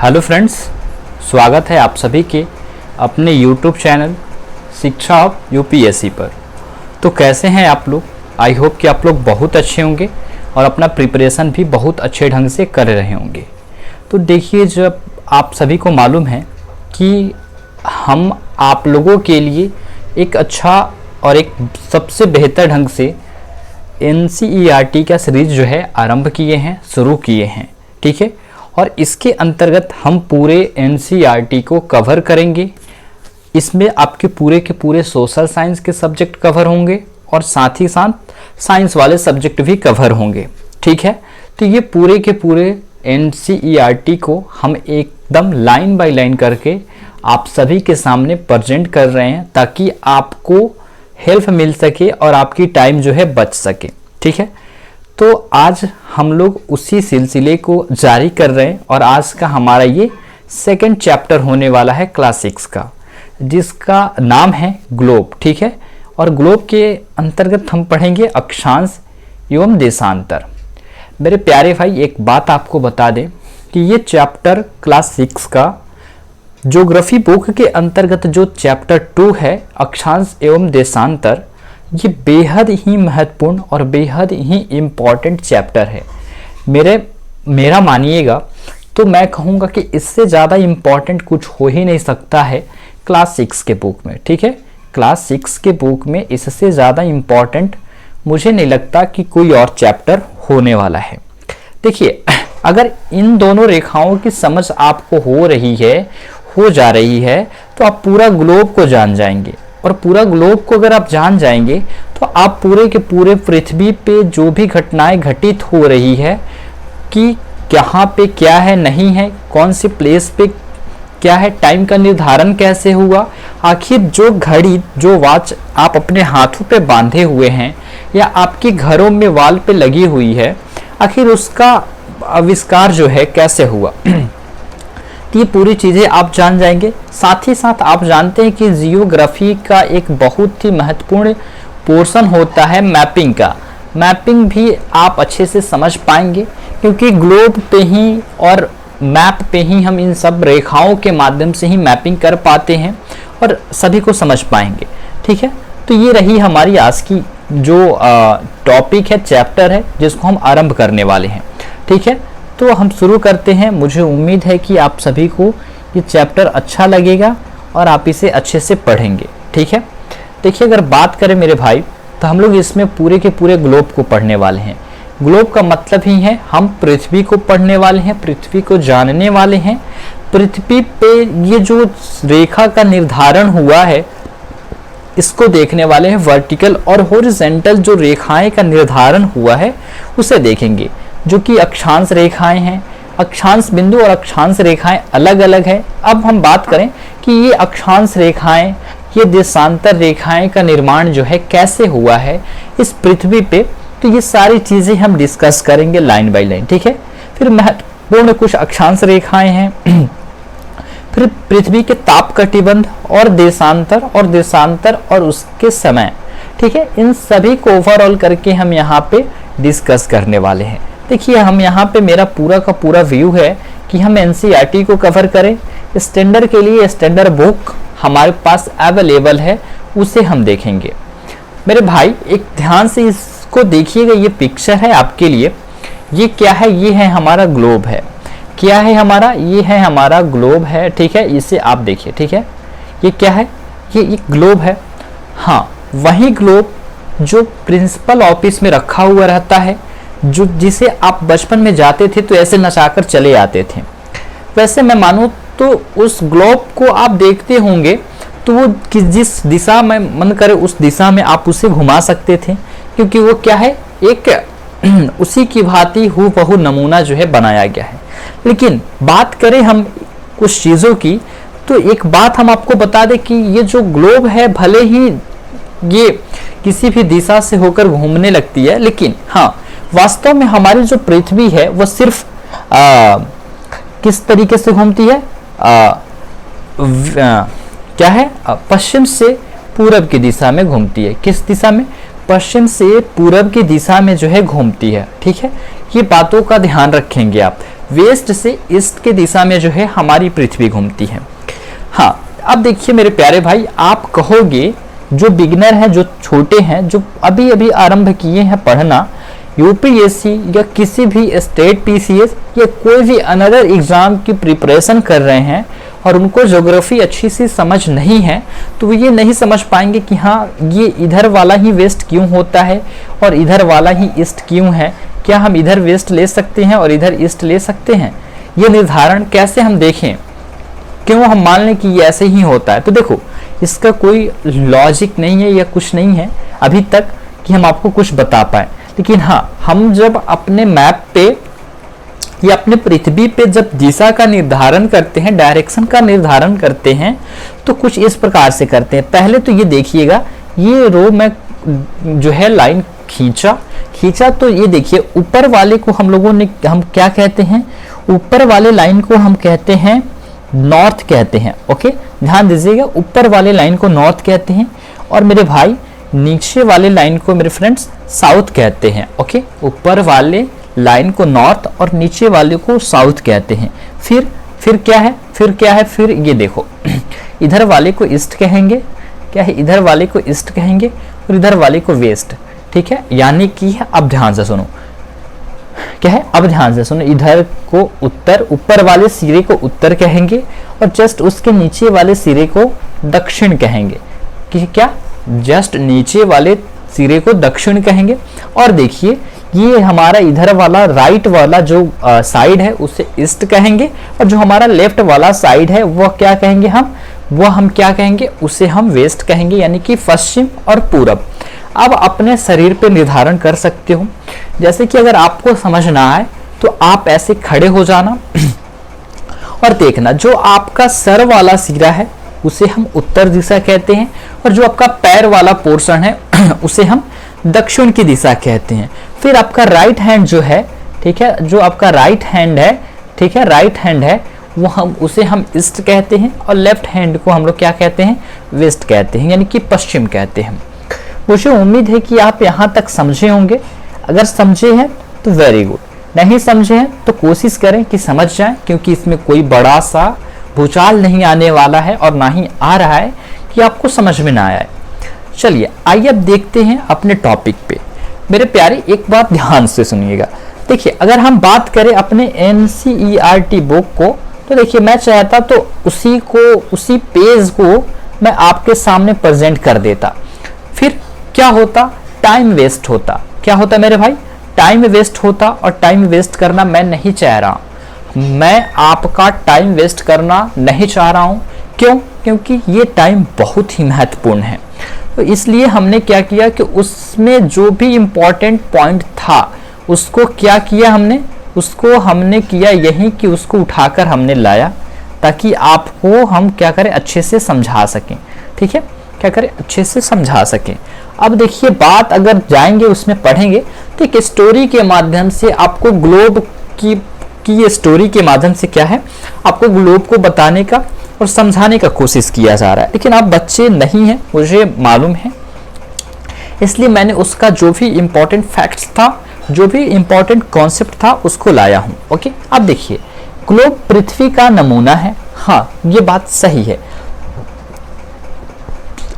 Hello friends, स्वागत है आप सभी के अपने यूट्यूब चैनल शिक्षा ऑफ यूपीएससी पर। तो कैसे हैं आप लोग? आई होप कि आप लोग बहुत अच्छे होंगे और अपना प्रिपरेशन भी बहुत अच्छे ढंग से कर रहे होंगे। तो देखिए, जब आप सभी को मालूम है कि हम आप लोगों के लिए एक अच्छा और एक सबसे बेहतर ढंग से NCERT का सीरीज जो है आरंभ किए हैं, शुरू किए हैं, ठीक है। और इसके अंतर्गत हम पूरे NCERT को कवर करेंगे। इसमें आपके पूरे के पूरे सोशल साइंस के सब्जेक्ट कवर होंगे और साथ ही साथ साइंस वाले सब्जेक्ट भी कवर होंगे, ठीक है। तो ये पूरे के पूरे NCERT को हम एकदम लाइन बाय लाइन करके आप सभी के सामने प्रेजेंट कर रहे हैं, ताकि आपको हेल्प मिल सके और आपकी टाइम जो है बच सके, ठीक है। तो आज हम लोग उसी सिलसिले को जारी कर रहे हैं और आज का हमारा ये सेकंड चैप्टर होने वाला है क्लास 6 का, जिसका नाम है ग्लोब, ठीक है। और ग्लोब के अंतर्गत हम पढ़ेंगे अक्षांश एवं देशांतर। मेरे प्यारे भाई, एक बात आपको बता दें कि ये चैप्टर क्लास 6 का ज्योग्राफी बुक के अंतर्गत जो चैप्टर 2 है अक्षांश एवं देशांतर, ये बेहद ही महत्वपूर्ण और बेहद ही इम्पॉर्टेंट चैप्टर है। मेरा मानिएगा तो मैं कहूँगा कि इससे ज़्यादा इम्पॉर्टेंट कुछ हो ही नहीं सकता है क्लास 6 के बुक में, ठीक है। क्लास 6 के बुक में इससे ज़्यादा इम्पॉर्टेंट मुझे नहीं लगता कि कोई और चैप्टर होने वाला है। देखिए, अगर इन दोनों रेखाओं की समझ आपको हो जा रही है तो आप पूरा ग्लोब को जान जाएंगे, और पूरा ग्लोब को अगर आप जान जाएंगे तो आप पूरे के पूरे पृथ्वी पे जो भी घटनाएं घटित हो रही है कि कहाँ पे क्या है, नहीं है, कौन सी प्लेस पे क्या है, टाइम का निर्धारण कैसे हुआ, आखिर जो घड़ी जो वॉच आप अपने हाथों पे बांधे हुए हैं या आपके घरों में वॉल पे लगी हुई है, आखिर उसका आविष्कार जो है कैसे हुआ, ये पूरी चीज़ें आप जान जाएंगे। साथ ही साथ आप जानते हैं कि जियोग्राफी का एक बहुत ही महत्वपूर्ण पोर्शन होता है मैपिंग का। मैपिंग भी आप अच्छे से समझ पाएंगे, क्योंकि ग्लोब पे ही और मैप पे ही हम इन सब रेखाओं के माध्यम से ही मैपिंग कर पाते हैं और सभी को समझ पाएंगे, ठीक है। तो ये रही हमारी आज की जो टॉपिक है, चैप्टर है, जिसको हम आरंभ करने वाले हैं, ठीक है। तो हम शुरू करते हैं। मुझे उम्मीद है कि आप सभी को ये चैप्टर अच्छा लगेगा और आप इसे अच्छे से पढ़ेंगे, ठीक है। देखिए, अगर बात करें मेरे भाई, तो हम लोग इसमें पूरे के पूरे ग्लोब को पढ़ने वाले हैं। ग्लोब का मतलब ही है हम पृथ्वी को पढ़ने वाले हैं, पृथ्वी को जानने वाले हैं। पृथ्वी पे ये जो रेखा का निर्धारण हुआ है, इसको देखने वाले हैं। वर्टिकल और हॉरिजॉन्टल जो रेखाएं का निर्धारण हुआ है उसे देखेंगे, जो कि अक्षांश रेखाएं हैं। अक्षांश बिंदु और अक्षांश रेखाएं अलग अलग है। अब हम बात करें कि ये अक्षांश रेखाएं, ये देशांतर रेखाएं का निर्माण जो है कैसे हुआ है इस पृथ्वी पे, तो ये सारी चीजें हम डिस्कस करेंगे लाइन बाय लाइन, ठीक है। फिर महत्वपूर्ण कुछ अक्षांश रेखाएं हैं, फिर पृथ्वी के ताप कटिबंध और देशांतर और उसके समय, ठीक है। इन सभी को ओवरऑल करके हम यहाँ पे डिस्कस करने वाले हैं। देखिए, हम यहाँ पे मेरा पूरा का पूरा व्यू है कि हम NCERT को कवर करें। स्टैंडर्ड के लिए स्टैंडर्ड बुक हमारे पास अवेलेबल है, उसे हम देखेंगे। मेरे भाई, एक ध्यान से इसको देखिएगा, ये पिक्चर है आपके लिए। ये क्या है? ये है हमारा ग्लोब है। क्या है हमारा? ये है हमारा ग्लोब है, ठीक है। इसे आप देखिए, ठीक है। ये क्या है? ये ग्लोब है। हाँ, वही ग्लोब जो प्रिंसिपल ऑफिस में रखा हुआ रहता है, जो जिसे आप बचपन में जाते थे तो ऐसे नचाकर चले आते थे। वैसे मैं मानूं तो उस ग्लोब को आप देखते होंगे तो वो जिस दिशा में मन करे उस दिशा में आप उसे घुमा सकते थे, क्योंकि वो क्या है, एक उसी की भांति हूबहू नमूना जो है बनाया गया है। लेकिन बात करें हम कुछ चीज़ों की, तो एक बात हम आपको बता दें कि ये जो ग्लोब है, भले ही ये किसी भी दिशा से होकर घूमने लगती है, लेकिन हाँ, वास्तव में हमारी जो पृथ्वी है वो सिर्फ किस तरीके से घूमती है, क्या है, पश्चिम से पूरब की दिशा में घूमती है। किस दिशा में? पश्चिम से पूरब की दिशा में जो है घूमती है, ठीक है। ये बातों का ध्यान रखेंगे आप। वेस्ट से ईस्ट के दिशा में जो है हमारी पृथ्वी घूमती है। हाँ, अब देखिए मेरे प्यारे भाई, आप कहोगे जो बिगिनर हैं, जो छोटे हैं, जो अभी अभी आरंभ किए हैं पढ़ना, यूपीएससी या किसी भी स्टेट पीसीएस या कोई भी अनदर एग्जाम की प्रिपरेशन कर रहे हैं और उनको ज्योग्राफी अच्छी सी समझ नहीं है, तो ये नहीं समझ पाएंगे कि हाँ ये इधर वाला ही वेस्ट क्यों होता है और इधर वाला ही ईस्ट क्यों है, क्या हम इधर वेस्ट ले सकते हैं और इधर ईस्ट ले सकते हैं। ये निर्धारण कैसे हम देखें, क्यों हम मान लें कि ये ऐसे ही होता है। तो देखो, इसका कोई लॉजिक नहीं है या कुछ नहीं है अभी तक कि हम आपको कुछ बता पाए। लेकिन हाँ, हम जब अपने मैप पे या अपने पृथ्वी पे जब दिशा का निर्धारण करते हैं, डायरेक्शन का निर्धारण करते हैं, तो कुछ इस प्रकार से करते हैं। पहले तो ये देखिएगा, ये रो में जो है लाइन खींचा तो ये देखिए ऊपर वाले को हम क्या कहते हैं, ऊपर वाले लाइन को हम कहते हैं नॉर्थ कहते हैं। ओके, ध्यान दीजिएगा, ऊपर वाले लाइन को नॉर्थ कहते हैं और मेरे भाई नीचे वाले लाइन को मेरे फ्रेंड्स साउथ कहते हैं। ओके, ऊपर वाले लाइन को नॉर्थ और नीचे वाले को साउथ कहते हैं। फिर क्या है, फिर ये देखो इधर वाले को ईस्ट कहेंगे, क्या है, इधर वाले को ईस्ट कहेंगे और इधर वाले को वेस्ट। ठीक है, यानी कि अब ध्यान से सुनो, क्या है, अब ध्यान से सुनो, इधर को उत्तर, ऊपर वाले सिरे को उत्तर कहेंगे और जस्ट उसके नीचे वाले सिरे को दक्षिण कहेंगे। कि क्या, जस्ट नीचे वाले सिरे को दक्षिण कहेंगे। और देखिए ये हमारा इधर वाला राइट वाला जो साइड है उसे ईस्ट कहेंगे और जो हमारा लेफ्ट वाला साइड है वह क्या कहेंगे, हम क्या कहेंगे, उसे हम वेस्ट कहेंगे, यानी कि पश्चिम और पूरब। अब अपने शरीर पे निर्धारण कर सकते हो। जैसे कि अगर आपको समझ ना आए तो आप ऐसे खड़े हो जाना और देखना, जो आपका सर वाला सिरा है उसे हम उत्तर दिशा कहते हैं और जो आपका पैर वाला पोर्शन है उसे हम दक्षिण की दिशा कहते हैं। फिर आपका राइट हैंड जो है, ठीक है, जो आपका राइट हैंड है, ठीक है, राइट हैंड है, वो उसे हम ईस्ट कहते हैं और लेफ्ट हैंड को हम लोग क्या कहते हैं, वेस्ट कहते हैं, यानी कि पश्चिम कहते हैं। मुझे उम्मीद है कि आप यहाँ तक समझे होंगे। अगर समझे हैं तो वेरी गुड, नहीं समझे हैं तो कोशिश करें कि समझ जाएं, क्योंकि इसमें कोई बड़ा सा भूचाल नहीं आने वाला है और ना ही आ रहा है कि आपको समझ में ना आए। चलिए आइए अब देखते हैं अपने टॉपिक पे। मेरे प्यारे, एक बात ध्यान से सुनिएगा। देखिए, अगर हम बात करें अपने NCERT बुक को, तो देखिए मैं चाहता तो उसी पेज को मैं आपके सामने प्रेजेंट कर देता, फिर क्या होता, टाइम वेस्ट होता। क्या होता मेरे भाई, टाइम वेस्ट होता, और टाइम वेस्ट करना मैं नहीं चाह रहा। मैं आपका टाइम वेस्ट करना नहीं चाह रहा हूं। क्यों? क्योंकि ये टाइम बहुत ही महत्वपूर्ण है। तो इसलिए हमने क्या किया कि उसमें जो भी इम्पोर्टेंट पॉइंट था उसको क्या किया हमने किया यही कि उसको उठाकर हमने लाया, ताकि आपको हम क्या करें, अच्छे से समझा सकें। ठीक है, क्या करें, अच्छे से समझा सकें। अब देखिए, बात अगर जाएंगे उसमें पढ़ेंगे तो एक स्टोरी के माध्यम से आपको ग्लोब की ये स्टोरी के माध्यम से क्या है, आपको ग्लोब को बताने का और समझाने का कोशिश किया जा रहा है। लेकिन आप बच्चे नहीं हैं, मुझे मालूम है, इसलिए मैंने उसका जो भी इम्पोर्टेंट फैक्ट्स था, जो भी इम्पोर्टेंट कॉन्सेप्ट था, उसको लाया हूं। ओके, अब देखिए, ग्लोब पृथ्वी का नमूना है। हाँ, ये बात सही है।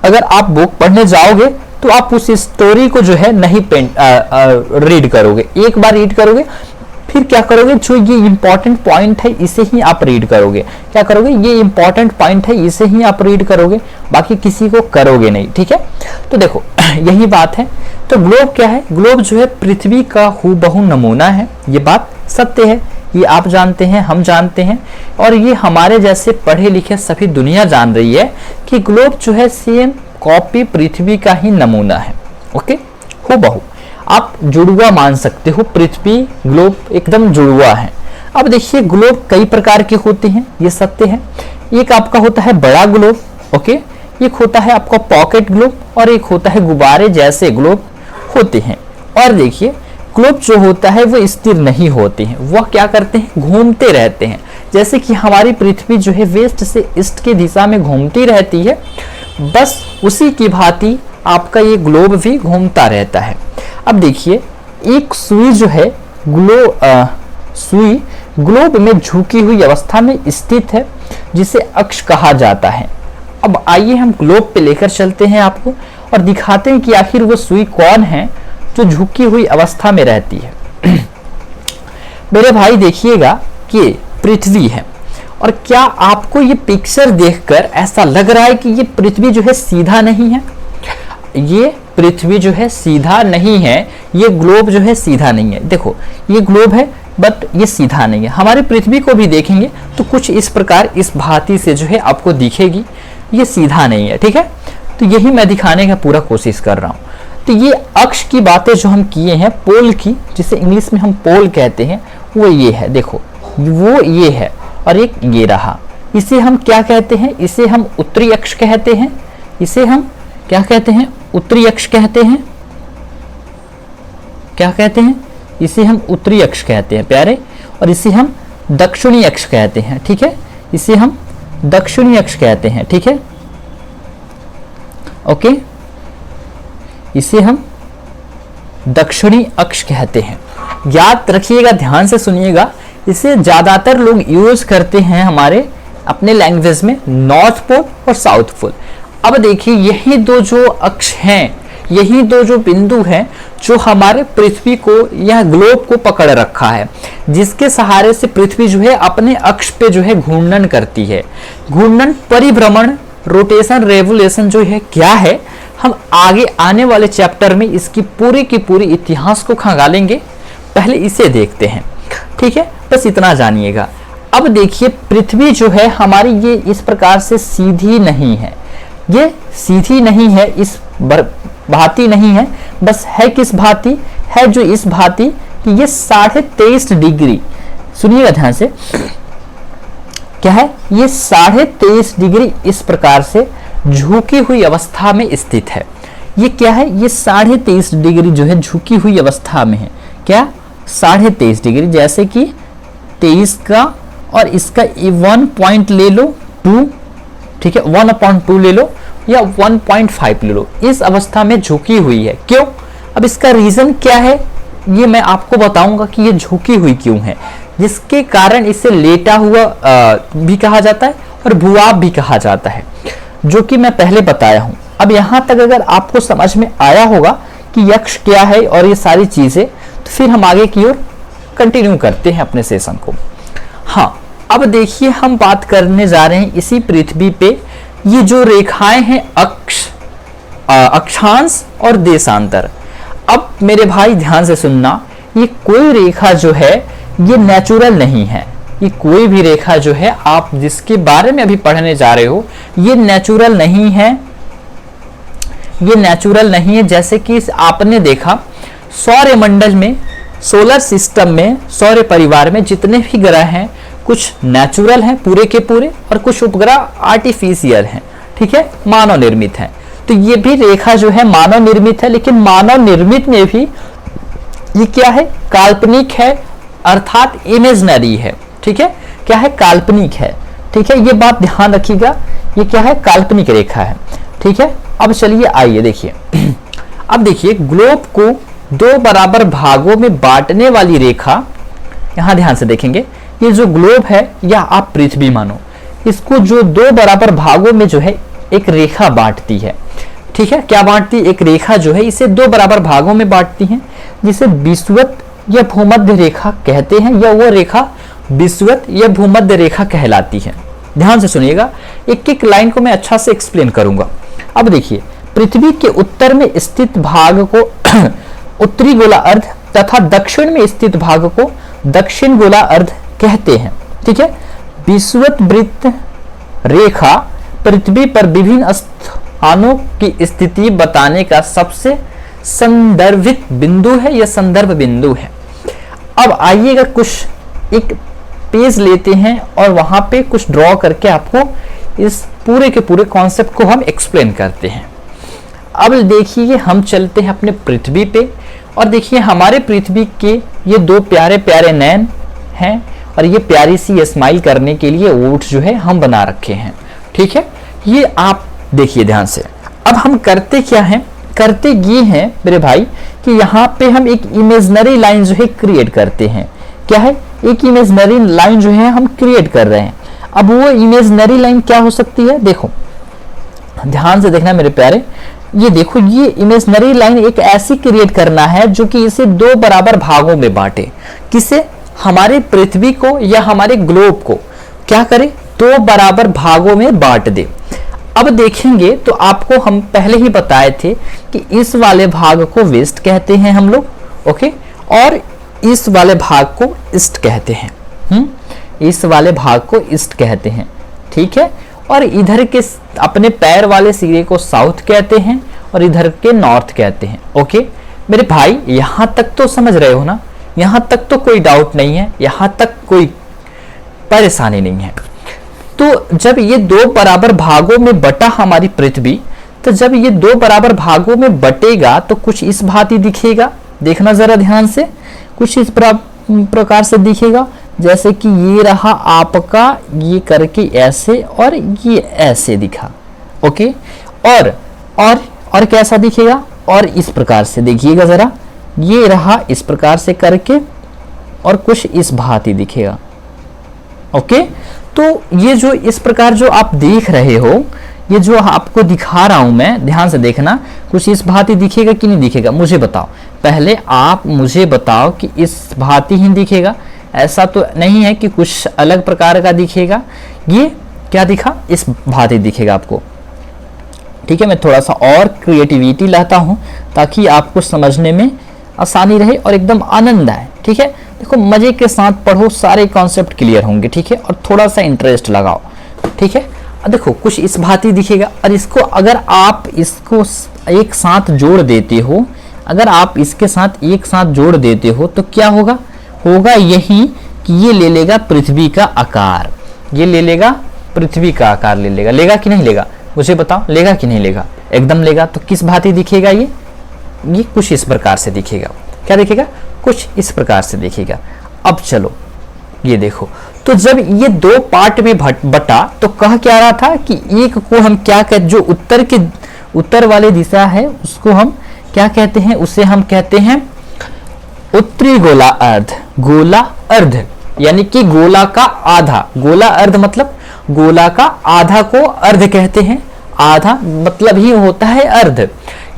अगर आप बुक पढ़ने जाओगे तो आप उस स्टोरी को जो है नहीं रीड करोगे, एक बार रीड करोगे, फिर क्या करोगे, जो ये इंपॉर्टेंट पॉइंट है इसे ही आप रीड करोगे। क्या करोगे, ये इंपॉर्टेंट पॉइंट है इसे ही आप रीड करोगे, बाकी किसी को करोगे नहीं। ठीक है, तो देखो यही बात है। तो ग्लोब क्या है, ग्लोब जो है पृथ्वी का हूबहू नमूना है। ये बात सत्य है, ये आप जानते हैं, हम जानते हैं, और ये हमारे जैसे पढ़े लिखे सभी दुनिया जान रही है कि ग्लोब जो है सेम कॉपी पृथ्वी का ही नमूना है। ओके, हूबहू आप जुड़वा मान सकते हो, पृथ्वी ग्लोब एकदम जुड़वा है। अब देखिए, ग्लोब कई प्रकार के होते हैं, ये सत्य है। एक आपका होता है बड़ा ग्लोब, ओके, एक होता है आपका पॉकेट ग्लोब, और एक होता है गुब्बारे जैसे ग्लोब होते हैं। और देखिए, ग्लोब जो होता है वो स्थिर नहीं होते हैं, वह क्या करते हैं, घूमते रहते हैं। जैसे कि हमारी पृथ्वी जो है वेस्ट से ईस्ट की दिशा में घूमती रहती है, बस उसी की भांति आपका ये ग्लोब भी घूमता रहता है। अब देखिए, एक सुई जो है सुई ग्लोब में झुकी हुई अवस्था में स्थित है, जिसे अक्ष कहा जाता है। अब आइए हम ग्लोब पे लेकर चलते हैं आपको और दिखाते हैं कि आखिर वो सुई कौन है जो झुकी हुई अवस्था में रहती है। मेरे भाई देखिएगा कि पृथ्वी है, और क्या आपको ये पिक्चर देखकर ऐसा लग रहा है कि ये पृथ्वी जो है सीधा नहीं है? ये पृथ्वी जो है सीधा नहीं है, ये ग्लोब जो है सीधा नहीं है। देखो ये ग्लोब है बट ये सीधा नहीं है। हमारी पृथ्वी को भी देखेंगे तो कुछ इस प्रकार इस भांति से जो है आपको दिखेगी, ये सीधा नहीं है। ठीक है, तो यही मैं दिखाने का पूरा कोशिश कर रहा हूँ। तो ये अक्ष की बातें जो हम किए हैं, पोल की, जिसे इंग्लिश में हम पोल कहते हैं, वो ये है। देखो वो ये है और एक ये रहा। इसे हम क्या कहते हैं? इसे हम उत्तरी अक्ष कहते हैं। इसे हम क्या कहते हैं? उत्तरी अक्ष कहते हैं। क्या कहते हैं? इसे हम उत्तरी अक्ष कहते हैं प्यारे, और इसे हम दक्षिणी अक्ष कहते हैं। ठीक है, इसे हम दक्षिणी अक्ष कहते हैं। ठीक है, ओके, इसे हम दक्षिणी अक्ष कहते हैं। याद रखिएगा, ध्यान से सुनिएगा, इसे ज्यादातर लोग यूज करते हैं हमारे अपने लैंग्वेज में नॉर्थ पोल और साउथ पोल। अब देखिए यही दो जो अक्ष हैं, यही दो जो बिंदु हैं जो हमारे पृथ्वी को, यह ग्लोब को पकड़ रखा है, जिसके सहारे से पृथ्वी जो है अपने अक्ष पे जो है घूर्णन करती है। घूर्णन, परिभ्रमण, रोटेशन, रेवोल्यूशन जो है क्या है, हम आगे आने वाले चैप्टर में इसकी पूरी की पूरी इतिहास को खंगालेंगे। पहले इसे देखते हैं। ठीक है, बस इतना जानिएगा। अब देखिए पृथ्वी जो है हमारी, ये इस प्रकार से सीधी नहीं है, ये सीधी नहीं है, इस भांति नहीं है, बस है किस भांति है? जो इस भांति कि ये 23.5 डिग्री, सुनिएगा ध्यान से, क्या है? ये 23.5 डिग्री इस प्रकार से झुकी हुई अवस्था में स्थित है। ये क्या है? ये 23.5 डिग्री जो है झुकी हुई अवस्था में है। क्या? 23.5 डिग्री, जैसे कि 23 का और इसका 1 पॉइंट ले लो 2, ठीक है, 1/2 ले लो या 1.5 ले लो, इस अवस्था में झुकी हुई है। क्यों? अब इसका रीजन क्या है ये मैं आपको बताऊंगा कि ये झुकी हुई क्यों है, जिसके कारण इसे लेटा हुआ भी कहा जाता है और भूभाग भी कहा जाता है, जो कि मैं पहले बताया हूं। अब यहां तक अगर आपको समझ में आया होगा कि यक्ष क्या है और ये सारी चीजें, तो फिर हम आगे की ओर कंटिन्यू करते हैं अपने सेशन को। हाँ, अब देखिए हम बात करने जा रहे हैं इसी पृथ्वी पे ये जो रेखाएं हैं अक्षांश और देशांतर। अब मेरे भाई ध्यान से सुनना, ये कोई रेखा जो है ये नेचुरल नहीं है। ये कोई भी रेखा जो है आप जिसके बारे में अभी पढ़ने जा रहे हो, ये नेचुरल नहीं है। ये नेचुरल नहीं है। जैसे कि आपने देखा सौरमंडल में, सोलर सिस्टम में, सौर परिवार में जितने भी ग्रह हैं, कुछ नेचुरल हैं पूरे के पूरे और कुछ उपग्रह आर्टिफिशियल हैं। ठीक है, मानव निर्मित हैं। तो ये भी रेखा जो है मानव निर्मित है, लेकिन मानव निर्मित में भी ये क्या है? काल्पनिक है, अर्थात इमेजिनरी है। ठीक है, क्या है? काल्पनिक है। ठीक है, ये बात ध्यान रखिएगा, ये क्या है? काल्पनिक रेखा है। ठीक है, अब चलिए आइए देखिए। अब देखिए ग्लोब को 2 बराबर भागों में बांटने वाली रेखा, यहां ध्यान से देखेंगे, ये जो ग्लोब है या आप पृथ्वी मानो, इसको जो 2 बराबर भागों में जो है एक रेखा बांटती है। ठीक है, क्या बांटती है? एक रेखा जो है इसे 2 बराबर भागों में बांटती है, जिसे विषुवत या भूमध्य रेखा कहते हैं, या वो रेखा विषुवत या भूमध्य रेखा कहलाती है। ध्यान से सुनिएगा, एक एक लाइन को मैं अच्छा से एक्सप्लेन करूंगा। अब देखिए, पृथ्वी के उत्तर में स्थित भाग को उत्तरी गोला अर्ध तथा दक्षिण में स्थित भाग को दक्षिण गोला अर्ध कहते हैं। ठीक है, विषुवत वृत्त रेखा पृथ्वी पर विभिन्न स्थानों की स्थिति बताने का सबसे संदर्भित बिंदु है या संदर्भ बिंदु है। अब आइएगा कुछ एक पेज लेते हैं और वहां पे कुछ ड्रॉ करके आपको इस पूरे के पूरे कॉन्सेप्ट को हम एक्सप्लेन करते हैं। अब देखिए हम चलते हैं अपने पृथ्वी पे, और देखिए हमारे पृथ्वी के ये 2 प्यारे प्यारे नैन हैं, और ये प्यारी सी स्माइल करने के लिए ओठ जो है हम बना रखे हैं। ठीक है, ये आप देखिए ध्यान से। अब हम करते क्या हैं? करते ये हैं मेरे भाई कि यहाँ पे हम एक इमेजिनरी लाइन जो है क्रिएट करते हैं। क्या है? एक इमेजिनरी लाइन जो है हम क्रिएट कर रहे हैं। अब वो इमेजिनरी लाइन क्या हो सकती है, देखो ध्यान से देखना मेरे प्यारे, ये देखो ये इमेजिनरी लाइन एक ऐसी क्रिएट करना है जो कि इसे दो बराबर भागों में बांटे। किसे, हमारे पृथ्वी को या हमारे ग्लोब को क्या करे, दो बराबर भागों में बांट दे। अब देखेंगे तो आपको हम पहले ही बताए थे कि इस वाले भाग को वेस्ट कहते हैं हम लोग, ओके, और इस वाले भाग को ईस्ट कहते हैं। इस वाले भाग को ईस्ट कहते हैं, ठीक है, और इधर के अपने पैर वाले सिरे को साउथ कहते हैं और इधर के नॉर्थ कहते हैं। ओके मेरे भाई, यहां तक तो समझ रहे हो ना, यहां तक तो कोई डाउट नहीं है, यहां तक कोई परेशानी नहीं है। तो जब ये दो बराबर भागों में बटा हमारी पृथ्वी, तो जब ये दो बराबर भागों में बटेगा तो कुछ इस भांति दिखेगा, देखना जरा ध्यान से, कुछ इस प्रकार से दिखेगा, जैसे कि ये रहा आपका, ये करके ऐसे और ये ऐसे दिखा। ओके, और कैसा दिखेगा, और इस प्रकार से देखिएगा जरा, ये रहा इस प्रकार से करके और कुछ इस भांति दिखेगा। ओके, तो ये जो इस प्रकार जो आप देख रहे हो, ये जो आपको दिखा रहा हूं मैं, ध्यान से देखना, कुछ इस भांति दिखेगा कि नहीं दिखेगा, मुझे बताओ। पहले आप मुझे बताओ कि इस भांति ही दिखेगा, ऐसा तो नहीं है कि कुछ अलग प्रकार का दिखेगा। ये क्या दिखा, इस भांति दिखेगा आपको। ठीक है, मैं थोड़ा सा और क्रिएटिविटी लाता हूं ताकि आपको समझने में आसानी रहे और एकदम आनंद आए। ठीक है, देखो मजे के साथ पढ़ो, सारे कॉन्सेप्ट क्लियर होंगे। ठीक है, और थोड़ा सा इंटरेस्ट लगाओ। ठीक है, देखो कुछ इस भांति दिखेगा, और इसको अगर आप इसको एक साथ जोड़ देते हो, अगर आप इसके साथ एक साथ जोड़ देते हो तो क्या होगा, होगा यही कि ये ले लेगा पृथ्वी का आकार, ये ले लेगा पृथ्वी का आकार, ले लेगा कि नहीं लेगा, मुझे बताओ, लेगा कि नहीं लेगा, एकदम लेगा। तो किस भांति दिखेगा ये कुछ इस प्रकार से दिखेगा। क्या दिखेगा, कुछ इस प्रकार से दिखेगा। अब चलो ये देखो, तो जब ये दो पार्ट में बटा तो कह क्या रहा था कि एक को हम क्या कहते, जो उत्तर वाली दिशा है उसको हम क्या कहते हैं, उसे हम कहते हैं उत्तरी गोला अर्ध, गोला अर्ध, यानी कि गोला का आधा, गोला अर्ध मतलब गोला का आधा को अर्ध कहते हैं। आधा मतलब ही होता है अर्ध,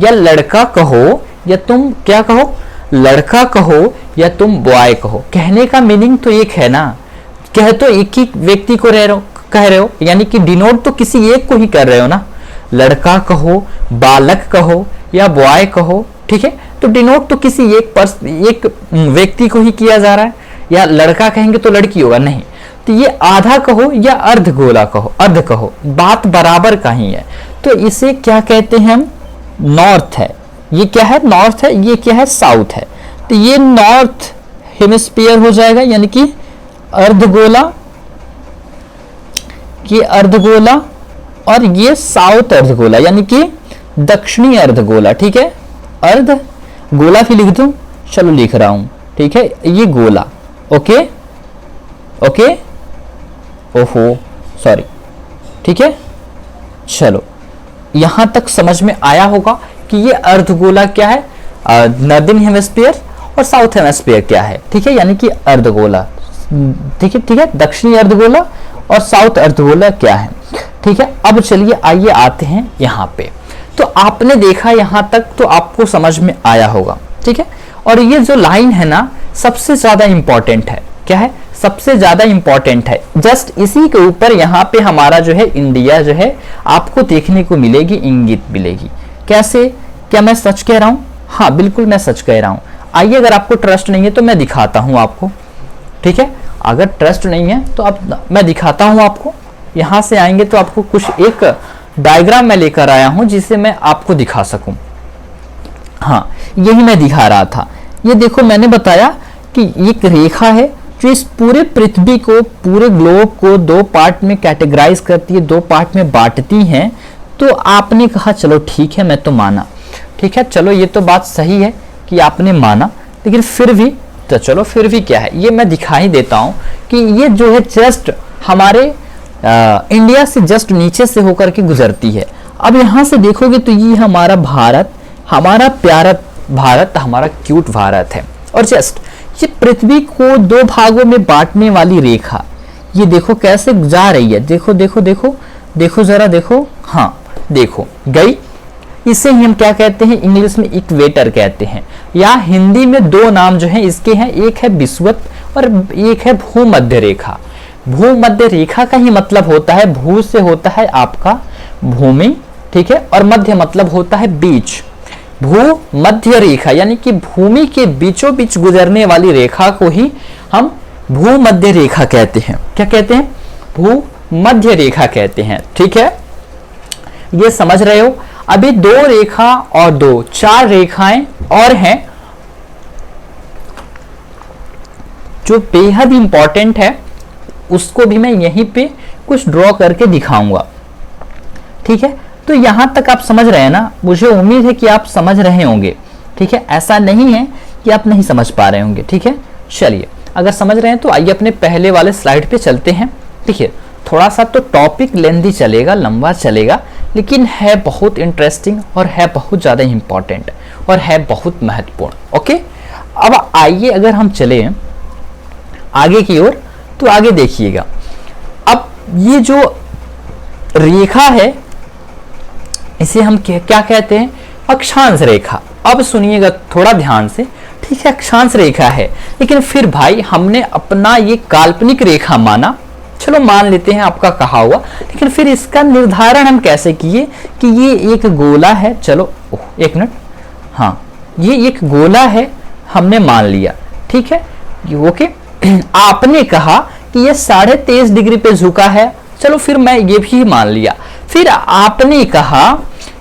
या लड़का कहो या तुम क्या कहो, लड़का कहो या तुम बॉय कहो, कहने का मीनिंग तो एक है ना, कह तो एक ही व्यक्ति को कह रहे हो, यानी कि डिनोट तो किसी एक को ही कर रहे हो ना, लड़का कहो, बालक कहो या बॉय कहो। ठीक है, तो डिनोट तो किसी एक व्यक्ति को ही किया जा रहा है, या लड़का कहेंगे तो लड़की होगा, नहीं। तो ये आधा कहो या अर्ध गोला कहो, अर्ध कहो, बात बराबर का ही है। तो इसे क्या कहते हैं हम, नॉर्थ है, ये क्या है, नॉर्थ है, ये क्या है, साउथ है। तो ये नॉर्थ हेमिस्फीयर हो जाएगा, यानी कि अर्धगोला, ये अर्धगोला, और ये साउथ अर्धगोला यानी कि दक्षिणी अर्धगोला। ठीक है, अर्ध गोला भी लिख दूं, चलो लिख रहा हूं। ठीक है, ये गोला, ओके ओके, ओहो सॉरी। ठीक है, चलो यहां तक समझ में आया होगा कि ये अर्धगोला क्या है, नॉर्दर्न हेमिस्फीयर, और साउथ हेमिस्फीयर क्या है। ठीक है, यानी कि अर्धगोला, ठीक है, दक्षिणी अर्धगोला और साउथ अर्धगोला क्या है। ठीक है, अब चलिए आइए आते हैं यहाँ पे। तो आपने देखा यहाँ तक तो आपको समझ में आया होगा। ठीक है, और ये जो लाइन है ना सबसे ज्यादा इंपॉर्टेंट है, क्या है, सबसे ज्यादा इंपॉर्टेंट है। जस्ट इसी के ऊपर यहाँ पे हमारा जो है इंडिया जो है आपको देखने को मिलेगी, इंगित मिलेगी। कैसे, क्या मैं सच कह रहा हूँ, हाँ बिल्कुल मैं सच कह रहा हूँ। आइए, अगर आपको ट्रस्ट नहीं है तो मैं दिखाता हूँ आपको। ठीक है, अगर ट्रस्ट नहीं है तो आप, मैं दिखाता हूँ आपको। यहाँ से आएंगे तो आपको कुछ एक डायग्राम मैं लेकर आया हूँ जिसे मैं आपको दिखा सकूं। हाँ, यही मैं दिखा रहा था। ये देखो, मैंने बताया कि एक रेखा है जो इस पूरे पृथ्वी को, पूरे ग्लोब को दो पार्ट में कैटेगराइज करती है, दो पार्ट में बांटती है। तो आपने कहा चलो ठीक है, मैं तो माना। ठीक है, चलो ये तो बात सही है कि आपने माना, लेकिन फिर भी, तो चलो फिर भी क्या है, ये मैं दिखा ही देता हूं कि ये जो है जस्ट हमारे इंडिया से जस्ट नीचे से होकर के गुजरती है। अब यहां से देखोगे तो ये हमारा भारत, हमारा प्यारा भारत, हमारा क्यूट भारत है। और जस्ट ये पृथ्वी को दो भागों में बांटने वाली रेखा, ये देखो कैसे जा रही है, देखो देखो देखो देखो जरा देखो, हाँ देखो गई। इसे ही हम क्या कहते हैं, इंग्लिश में इक्वेटर कहते हैं, या हिंदी में दो नाम जो हैं इसके हैं, एक है विषुवत और एक है भूमध्य रेखा। भूमध्य रेखा का ही मतलब होता है, भू से होता है आपका भूमि, ठीक है, और मध्य मतलब होता है बीच। भू मध्य रेखा यानी कि भूमि के बीचों बीच गुजरने वाली रेखा को ही हम भूमध्य रेखा कहते हैं। क्या कहते हैं, भूमध्य रेखा कहते हैं, ठीक है, ये समझ रहे हो। अभी दो रेखा और दो, चार रेखाएं और हैं जो बेहद इंपॉर्टेंट है, उसको भी मैं यहीं पे कुछ ड्रॉ करके दिखाऊंगा, ठीक है। तो यहां तक आप समझ रहे हैं ना, मुझे उम्मीद है कि आप समझ रहे होंगे, ठीक है, ऐसा नहीं है कि आप नहीं समझ पा रहे होंगे, ठीक है। चलिए, अगर समझ रहे हैं तो आइए अपने पहले वाले स्लाइड पे चलते हैं, ठीक है। थोड़ा सा तो टॉपिक लेंथी चलेगा, लंबा चलेगा, लेकिन है बहुत इंटरेस्टिंग और है बहुत ज़्यादा इंपॉर्टेंट और है बहुत महत्वपूर्ण। ओके, अब आइए अगर हम चले आगे की ओर, तो आगे देखिएगा। अब ये जो रेखा है इसे हम क्या कहते हैं, अक्षांश रेखा। अब सुनिएगा थोड़ा ध्यान से, ठीक है, अक्षांश रेखा है, लेकिन फिर भाई हमने अपना ये काल्पनिक रेखा माना, चलो मान लेते हैं आपका कहा हुआ, लेकिन फिर इसका निर्धारण हम कैसे किए कि ये एक गोला है। चलो एक मिनट, हाँ ये एक गोला है, हमने मान लिया, ठीक है, ओके। आपने कहा कि ये 23.5 डिग्री पे झुका है, चलो फिर मैं ये भी मान लिया। फिर आपने कहा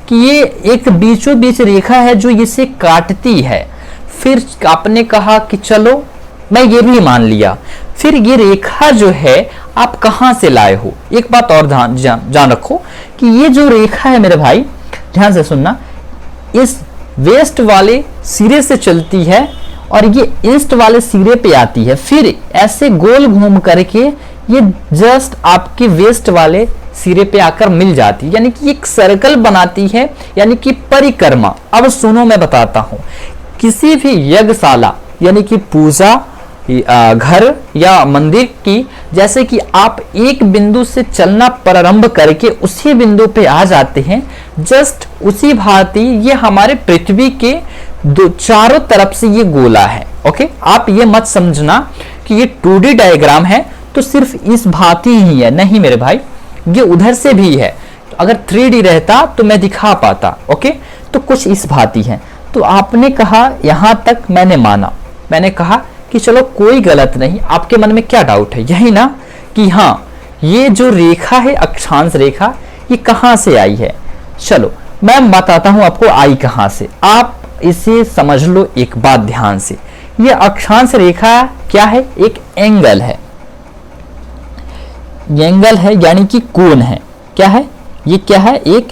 कि ये एक बीचों बीच रेखा है जो इसे काटती है, फिर आपने कहा कि चलो मैं ये भी मान लिया। फिर ये रेखा जो है आप कहां से लाए हो, एक बात और जान रखो कि ये जो रेखा है मेरे भाई, ध्यान से सुनना, इस वेस्ट वाले सिरे से चलती है और ये ईस्ट वाले सिरे पे आती है, फिर ऐसे गोल घूम करके ये जस्ट आपके वेस्ट वाले सिरे पे आकर मिल जाती है, यानी कि एक सर्कल बनाती है, यानी कि परिक्रमा। अब सुनो मैं बताता हूं, किसी भी यज्ञशाला यानी कि पूजा घर या मंदिर की, जैसे कि आप एक बिंदु से चलना प्रारंभ करके उसी बिंदु पे आ जाते हैं, जस्ट उसी भांति ये हमारे पृथ्वी के दो चारों तरफ से ये गोला है। ओके, आप ये मत समझना कि ये 2D डायग्राम है तो सिर्फ इस भांति ही है, नहीं मेरे भाई, ये उधर से भी है। अगर 3D रहता तो मैं दिखा पाता, ओके, तो कुछ इस भांति है। तो आपने कहा यहां तक मैंने माना, मैंने कहा कि चलो कोई गलत नहीं। आपके मन में क्या डाउट है, यही ना कि हाँ ये जो रेखा है अक्षांश रेखा, ये कहां से आई है। चलो मैं बताता हूं आपको आई कहां से, आप इसे समझ लो एक बात ध्यान से। ये अक्षांश रेखा क्या है, एक एंगल है, एंगल है यानी कि कोण है। क्या है ये, क्या है, एक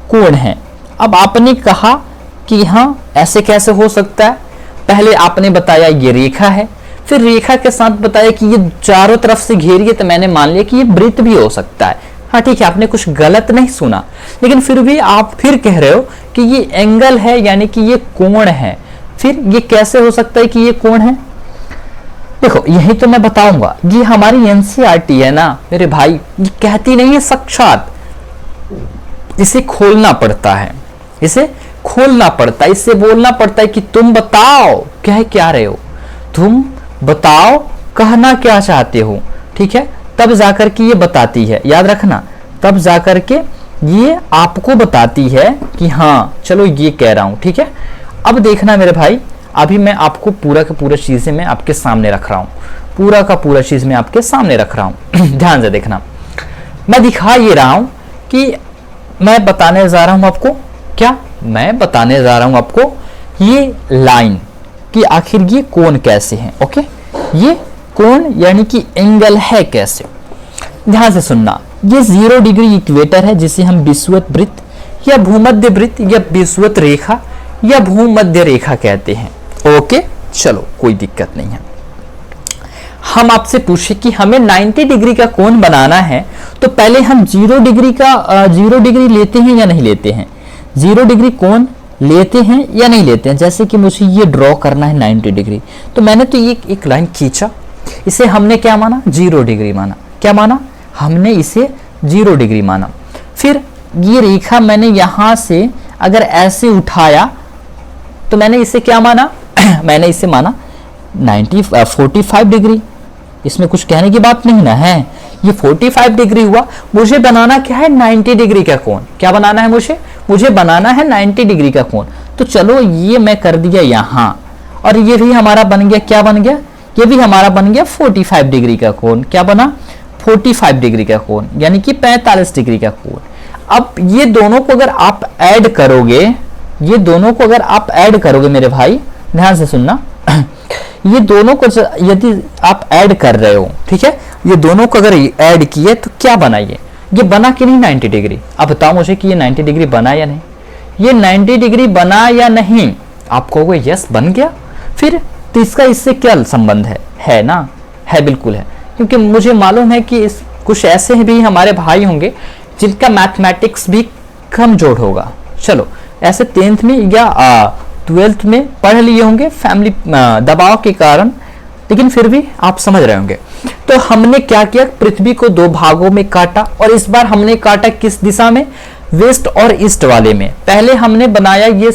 कोण है। अब आपने कहा कि हाँ ऐसे कैसे हो सकता है, पहले आपने बताया ये रेखा है, फिर रेखा के साथ बताया कि ये चारों तरफ से घेरी है, तो मैंने मान लिया कि ये वृत्त भी हो सकता है। हाँ ठीक है, आपने कुछ गलत नहीं सुना, लेकिन फिर भी आप फिर कह रहे हो कि ये एंगल है यानी कि ये कोण है। फिर ये कैसे हो सकता है कि ये कोण है, देखो यही तो मैं बताऊंगा। ये हमारी एनसीईआरटी है ना मेरे भाई, ये कहती नहीं है साक्षात, इसे खोलना पड़ता है, इसे खोलना पड़ता है, इससे बोलना पड़ता है कि तुम बताओ कह क्या रहे हो, तुम बताओ कहना क्या चाहते हो, ठीक है, तब जाकर के ये बताती है, याद रखना, तब जाकर के ये आपको बताती है कि हाँ चलो ये कह रहा हूं, ठीक है। अब देखना मेरे भाई, अभी मैं आपको पूरा का पूरा चीजें मैं आपके सामने रख रहा हूं, पूरा का पूरा चीज मैं आपके सामने रख रहा हूं ध्यान से देखना, मैं दिखा ये रहा हूं कि मैं बताने जा रहा हूं आपको, क्या मैं बताने जा रहा हूं आपको ये लाइन कि आखिर ये कोण कैसे है। ओके, ये कोण यानी कि एंगल है कैसे, ध्यान से सुनना। ये 0 डिग्री इक्वेटर है जिसे हम विषुवत वृत्त या भूमध्य वृत्त या विषुवत रेखा या भूमध्य रेखा कहते हैं। ओके चलो कोई दिक्कत नहीं है। हम आपसे पूछे कि हमें 90 डिग्री का कोण बनाना है, तो पहले हम 0 डिग्री का 0 डिग्री लेते हैं या नहीं लेते हैं। 0 डिग्री कोण लेते हैं या नहीं लेते हैं। जैसे कि मुझे ये ड्रॉ करना है 90 डिग्री, तो मैंने तो ये एक लाइन खींचा, इसे हमने क्या माना, 0 डिग्री माना। क्या माना, हमने इसे 0 डिग्री माना। फिर ये रेखा मैंने यहाँ से अगर ऐसे उठाया तो मैंने इसे क्या माना मैंने इसे माना 45 डिग्री। इसमें कुछ कहने की बात नहीं ना है, ये 45 डिग्री हुआ। मुझे बनाना क्या है, 90 डिग्री का कोण। क्या बनाना है मुझे बनाना है 90 डिग्री का कोण। तो चलो ये मैं कर दिया यहाँ, और ये भी हमारा बन गया, क्या बन गया, ये भी हमारा बन गया 45 डिग्री का कोण। क्या बना, 45 डिग्री का कोण, यानी कि 45 डिग्री का कोण। अब ये दोनों को अगर आप ऐड करोगे, ये दोनों को अगर आप ऐड करोगे मेरे भाई, ध्यान से सुनना, ये दोनों को यदि आप ऐड कर रहे हो, ठीक है, ये दोनों को अगर ऐड किए तो क्या बना, ये बना कि नहीं 90 डिग्री। अब बताओ मुझे कि ये 90 डिग्री बना या नहीं, ये 90 डिग्री बना या नहीं। आप कहोगे यस बन गया। फिर तो इसका इससे क्या संबंध है ना, है, बिल्कुल है, क्योंकि मुझे मालूम है कि कुछ ऐसे भी हमारे भाई होंगे जिनका मैथमेटिक्स भी कमजोर होगा। चलो, ऐसे 10th में या 12th में पढ़ लिए होंगे फैमिली दबाव के कारण, लेकिन फिर भी आप समझ रहे होंगे। तो हमने क्या किया, पृथ्वी को 2 भागों में काटा, और इस बार हमने काटा किस दिशा में, वेस्ट और ईस्ट वाले में। पहले हमने बनाया ये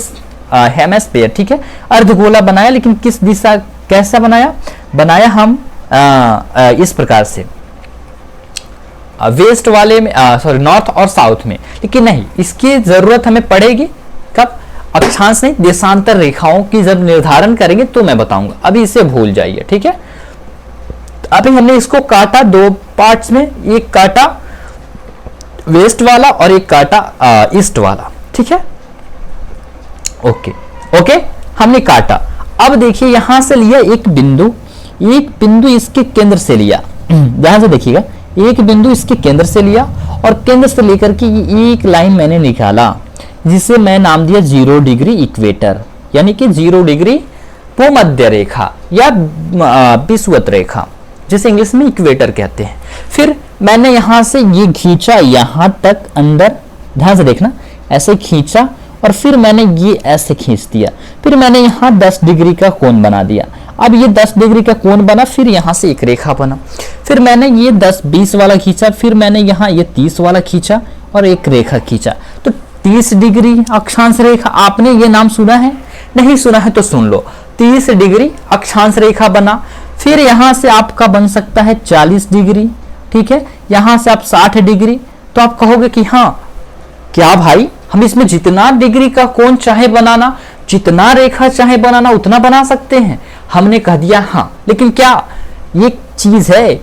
हेमिस्फीयर, ठीक है, अर्धगोला बनाया, लेकिन किस दिशा, कैसा बनाया हम इस प्रकार से, वेस्ट वाले में, सॉरी नॉर्थ और साउथ में। लेकिन नहीं, इसकी जरूरत हमें पड़ेगी कब, अक्षांश नहीं, देशांतर रेखाओं की जब निर्धारण करेंगे तो मैं बताऊंगा, अभी इसे भूल जाइए, ठीक है। अभी हमने इसको काटा 2 पार्ट्स में, एक काटा वेस्ट वाला और एक काटा ईस्ट वाला, ठीक है। ओके, हमने काटा। अब देखिए यहां से लिया एक बिंदु इसके केंद्र से लिया, ध्यान से देखिएगा, एक बिंदु इसके केंद्र से लिया, और केंद्र से लेकर के एक लाइन मैंने निकाला, जिसे मैं नाम दिया 0 डिग्री इक्वेटर, यानी कि 0 डिग्री भूमध्य रेखा या विषुवत रेखा, जिसे इंग्लिश में इक्वेटर कहते हैं। फिर मैंने यहां से ये खींचा यहां तक अंदर, ध्यान से देखना, ऐसे खींचा, और फिर मैंने ये ऐसे खींच दिया। फिर मैंने यहाँ 10 डिग्री का कोण बना दिया। अब ये 10 डिग्री का कोण बना, फिर यहाँ से एक रेखा बना। फिर मैंने ये 10-20 वाला खींचा, फिर मैंने यहाँ ये 30 वाला खींचा और एक रेखा खींचा। तो 30 डिग्री अक्षांश रेखा, आपने ये नाम सुना है, नहीं सुना है तो सुन लो। 30 डिग्री अक्षांश रेखा बना। फिर यहाँ से आपका बन सकता है 40 डिग्री, ठीक है, यहाँ से आप 60 डिग्री। तो आप कहोगे कि हाँ क्या भाई, हम इसमें जितना डिग्री का कोण चाहे बनाना, जितना रेखा चाहे बनाना, उतना बना सकते हैं। हमने कह दिया हाँ, लेकिन क्या ये चीज है,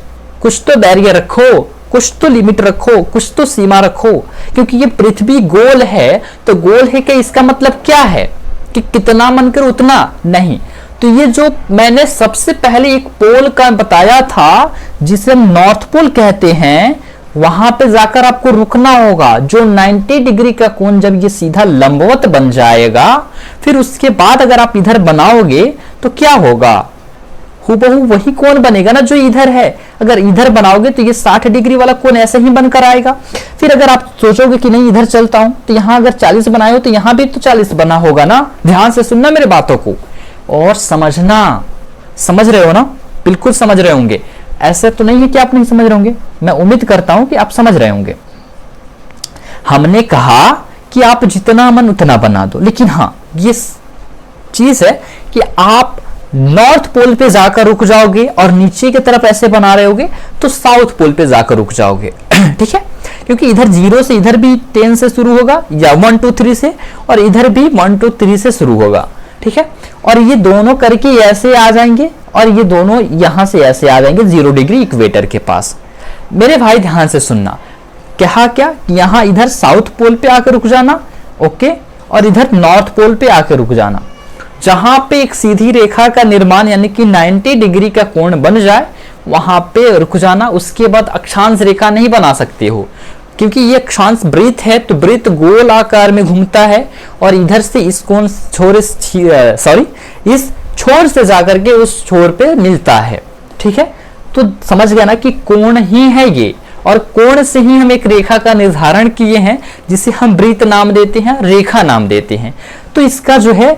कुछ तो बैरियर रखो, कुछ तो लिमिट रखो, कुछ तो सीमा रखो, क्योंकि ये पृथ्वी गोल है। तो गोल है कि इसका मतलब क्या है कि कितना मन कर उतना नहीं। तो ये जो मैंने सबसे पहले एक पोल का बताया था, जिसे हम नॉर्थ पोल कहते हैं, वहां पे जाकर आपको रुकना होगा। जो 90 डिग्री का कोण जब ये सीधा लंबवत बन जाएगा, फिर उसके बाद अगर आप इधर बनाओगे तो क्या होगा, हूबहू वही कोण बनेगा ना जो इधर है। अगर इधर बनाओगे तो ये 60 डिग्री वाला कोण ऐसे ही बनकर आएगा। फिर अगर आप सोचोगे कि नहीं इधर चलता हूं, तो यहां अगर 40 बनाए हो तो यहां भी तो 40 बना होगा ना। ध्यान से सुनना मेरे बातों को और समझना, समझ रहे हो ना, बिल्कुल समझ रहे होंगे। ऐसे तो नहीं है कि आप नहीं समझ रहे होंगे, मैं उम्मीद करता हूं कि आप समझ रहे होंगे। हमने कहा कि आप जितना मन उतना बना दो, लेकिन हाँ ये चीज है कि आप नॉर्थ पोल पे जाकर रुक जाओगे और नीचे की तरफ ऐसे बना रहे होगे तो साउथ पोल पे जाकर रुक जाओगे ठीक है, क्योंकि इधर 0 से इधर भी 10 से शुरू होगा या 1 2 3 से, और इधर भी 1 2 3 से शुरू होगा, ठीक है। और ये दोनों करके ऐसे आ जाएंगे और ये दोनों यहां से ऐसे आ जाएंगे 0 डिग्री इक्वेटर के पास। मेरे भाई ध्यान से सुनना, क्या यहां इधर साउथ पोल पे आकर रुक जाना, ओके, और इधर नॉर्थ पोल पे आकर रुक जाना। जहां पे एक सीधी रेखा का निर्माण यानी कि 90 डिग्री का कोण बन जाए वहां पे रुक जाना। उसके बाद अक्षांश रेखा नहीं बना सकते हो, क्योंकि ये अक्षांश वृत्त है, तो वृत्त गोल आकार में घूमता है और इधर से इस कोण इस छोर से जाकर के उस छोर पे मिलता है, ठीक है। तो समझ गया ना कि कोण ही है ये, और कोण से ही हम एक रेखा का निर्धारण किए हैं जिसे हम वृत्त नाम देते हैं, रेखा नाम देते हैं। तो इसका जो है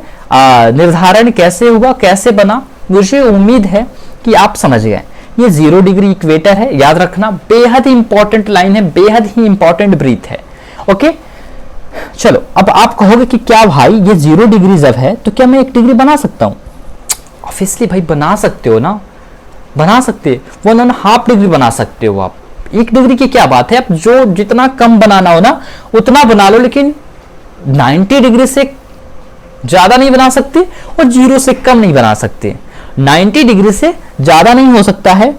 निर्धारण कैसे हुआ, कैसे बना, मुझे उम्मीद है कि आप समझ गए। ये 0 डिग्री इक्वेटर है, याद रखना, बेहद ही इंपॉर्टेंट लाइन है, बेहद ही इंपॉर्टेंट ब्रीथ है। ओके, चलो अब आप कहोगे कि क्या भाई ये 0 डिग्री जब है तो क्या मैं 1 डिग्री बना सकता हूं? ऑब्वियसली भाई बना सकते हो ना, बना सकते, 1.5 डिग्री बना सकते हो आप। 1 डिग्री की क्या बात है, आप जो जितना कम बनाना हो ना उतना बना लो, लेकिन 90 डिग्री से ज्यादा नहीं बना सकते और 0 से कम नहीं बना सकते। 90 डिग्री से ज्यादा नहीं हो सकता है,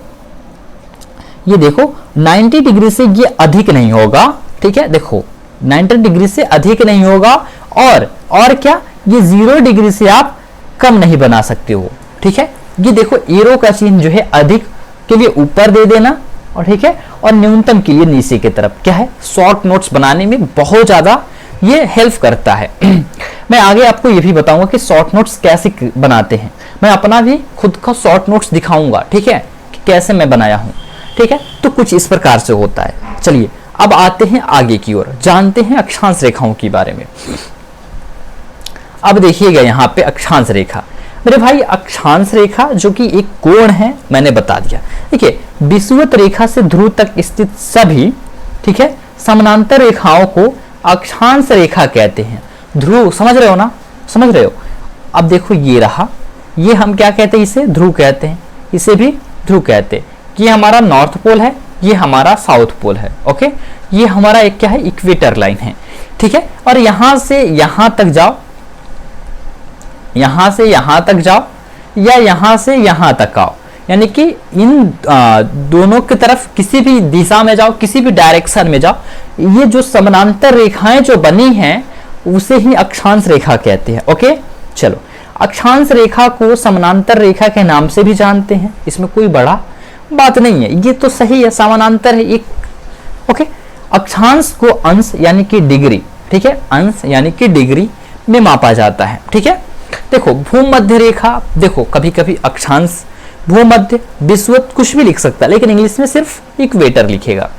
ये देखो 90 डिग्री से ये अधिक नहीं होगा, ठीक है, देखो 90 डिग्री से अधिक नहीं होगा, और क्या, ये 0 डिग्री से आप कम नहीं बना सकते हो, ठीक है। ये देखो एरो का चिन्ह जो है अधिक के लिए ऊपर दे देना, और ठीक है, और न्यूनतम के लिए नीचे की तरफ, क्या है, शॉर्ट नोट्स बनाने में बहुत ज्यादा ये हेल्प करता है। मैं आगे आपको ये भी बताऊंगा कि शॉर्ट नोट्स कैसे बनाते हैं, मैं अपना भी खुद का शॉर्ट नोट्स दिखाऊंगा, ठीक है, कि कैसे मैं बनाया हूं, ठीक है। तो कुछ इस प्रकार से होता है। चलिए अब आते हैं आगे की ओर, जानते हैं अक्षांश रेखाओं के बारे में। अब देखिएगा यहाँ पे अक्षांश रेखा, मेरे भाई अक्षांश रेखा जो कि एक कोण है, मैंने बता दिया। देखिए विषुवत रेखा से ध्रुव तक स्थित सभी, ठीक है, समानांतर रेखाओं को अक्षांश रेखा कहते हैं। ध्रुव समझ रहे हो ना, समझ रहे हो। अब देखो ये रहा, ये हम क्या कहते हैं, इसे ध्रुव कहते हैं, इसे भी ध्रुव कहते हैं। ये हमारा नॉर्थ पोल है, ये हमारा साउथ पोल है। ओके, ये हमारा एक क्या है, इक्वेटर लाइन है, ठीक है। और यहां से यहां तक जाओ, यहां से यहां तक जाओ, या यहां से यहां तक आओ, यानी कि इन दोनों की तरफ किसी भी दिशा में जाओ, किसी भी डायरेक्शन में जाओ, ये जो समानांतर रेखाएं जो बनी हैं उसे ही अक्षांश रेखा कहते हैं। ओके, चलो अक्षांश रेखा को समानांतर रेखा के नाम से भी जानते हैं, इसमें कोई बड़ा बात नहीं है, ये तो सही है, समानांतर है एक। ओके, अक्षांश को अंश यानी कि डिग्री, ठीक है, अंश यानी कि डिग्री में मापा जाता है, ठीक है। देखो भूमध्य रेखा, देखो कभी कभी अक्षांश, भूमध्य, विषुवत कुछ भी लिख सकता है, लेकिन इंग्लिश में सिर्फ इक्वेटर लिखेगा।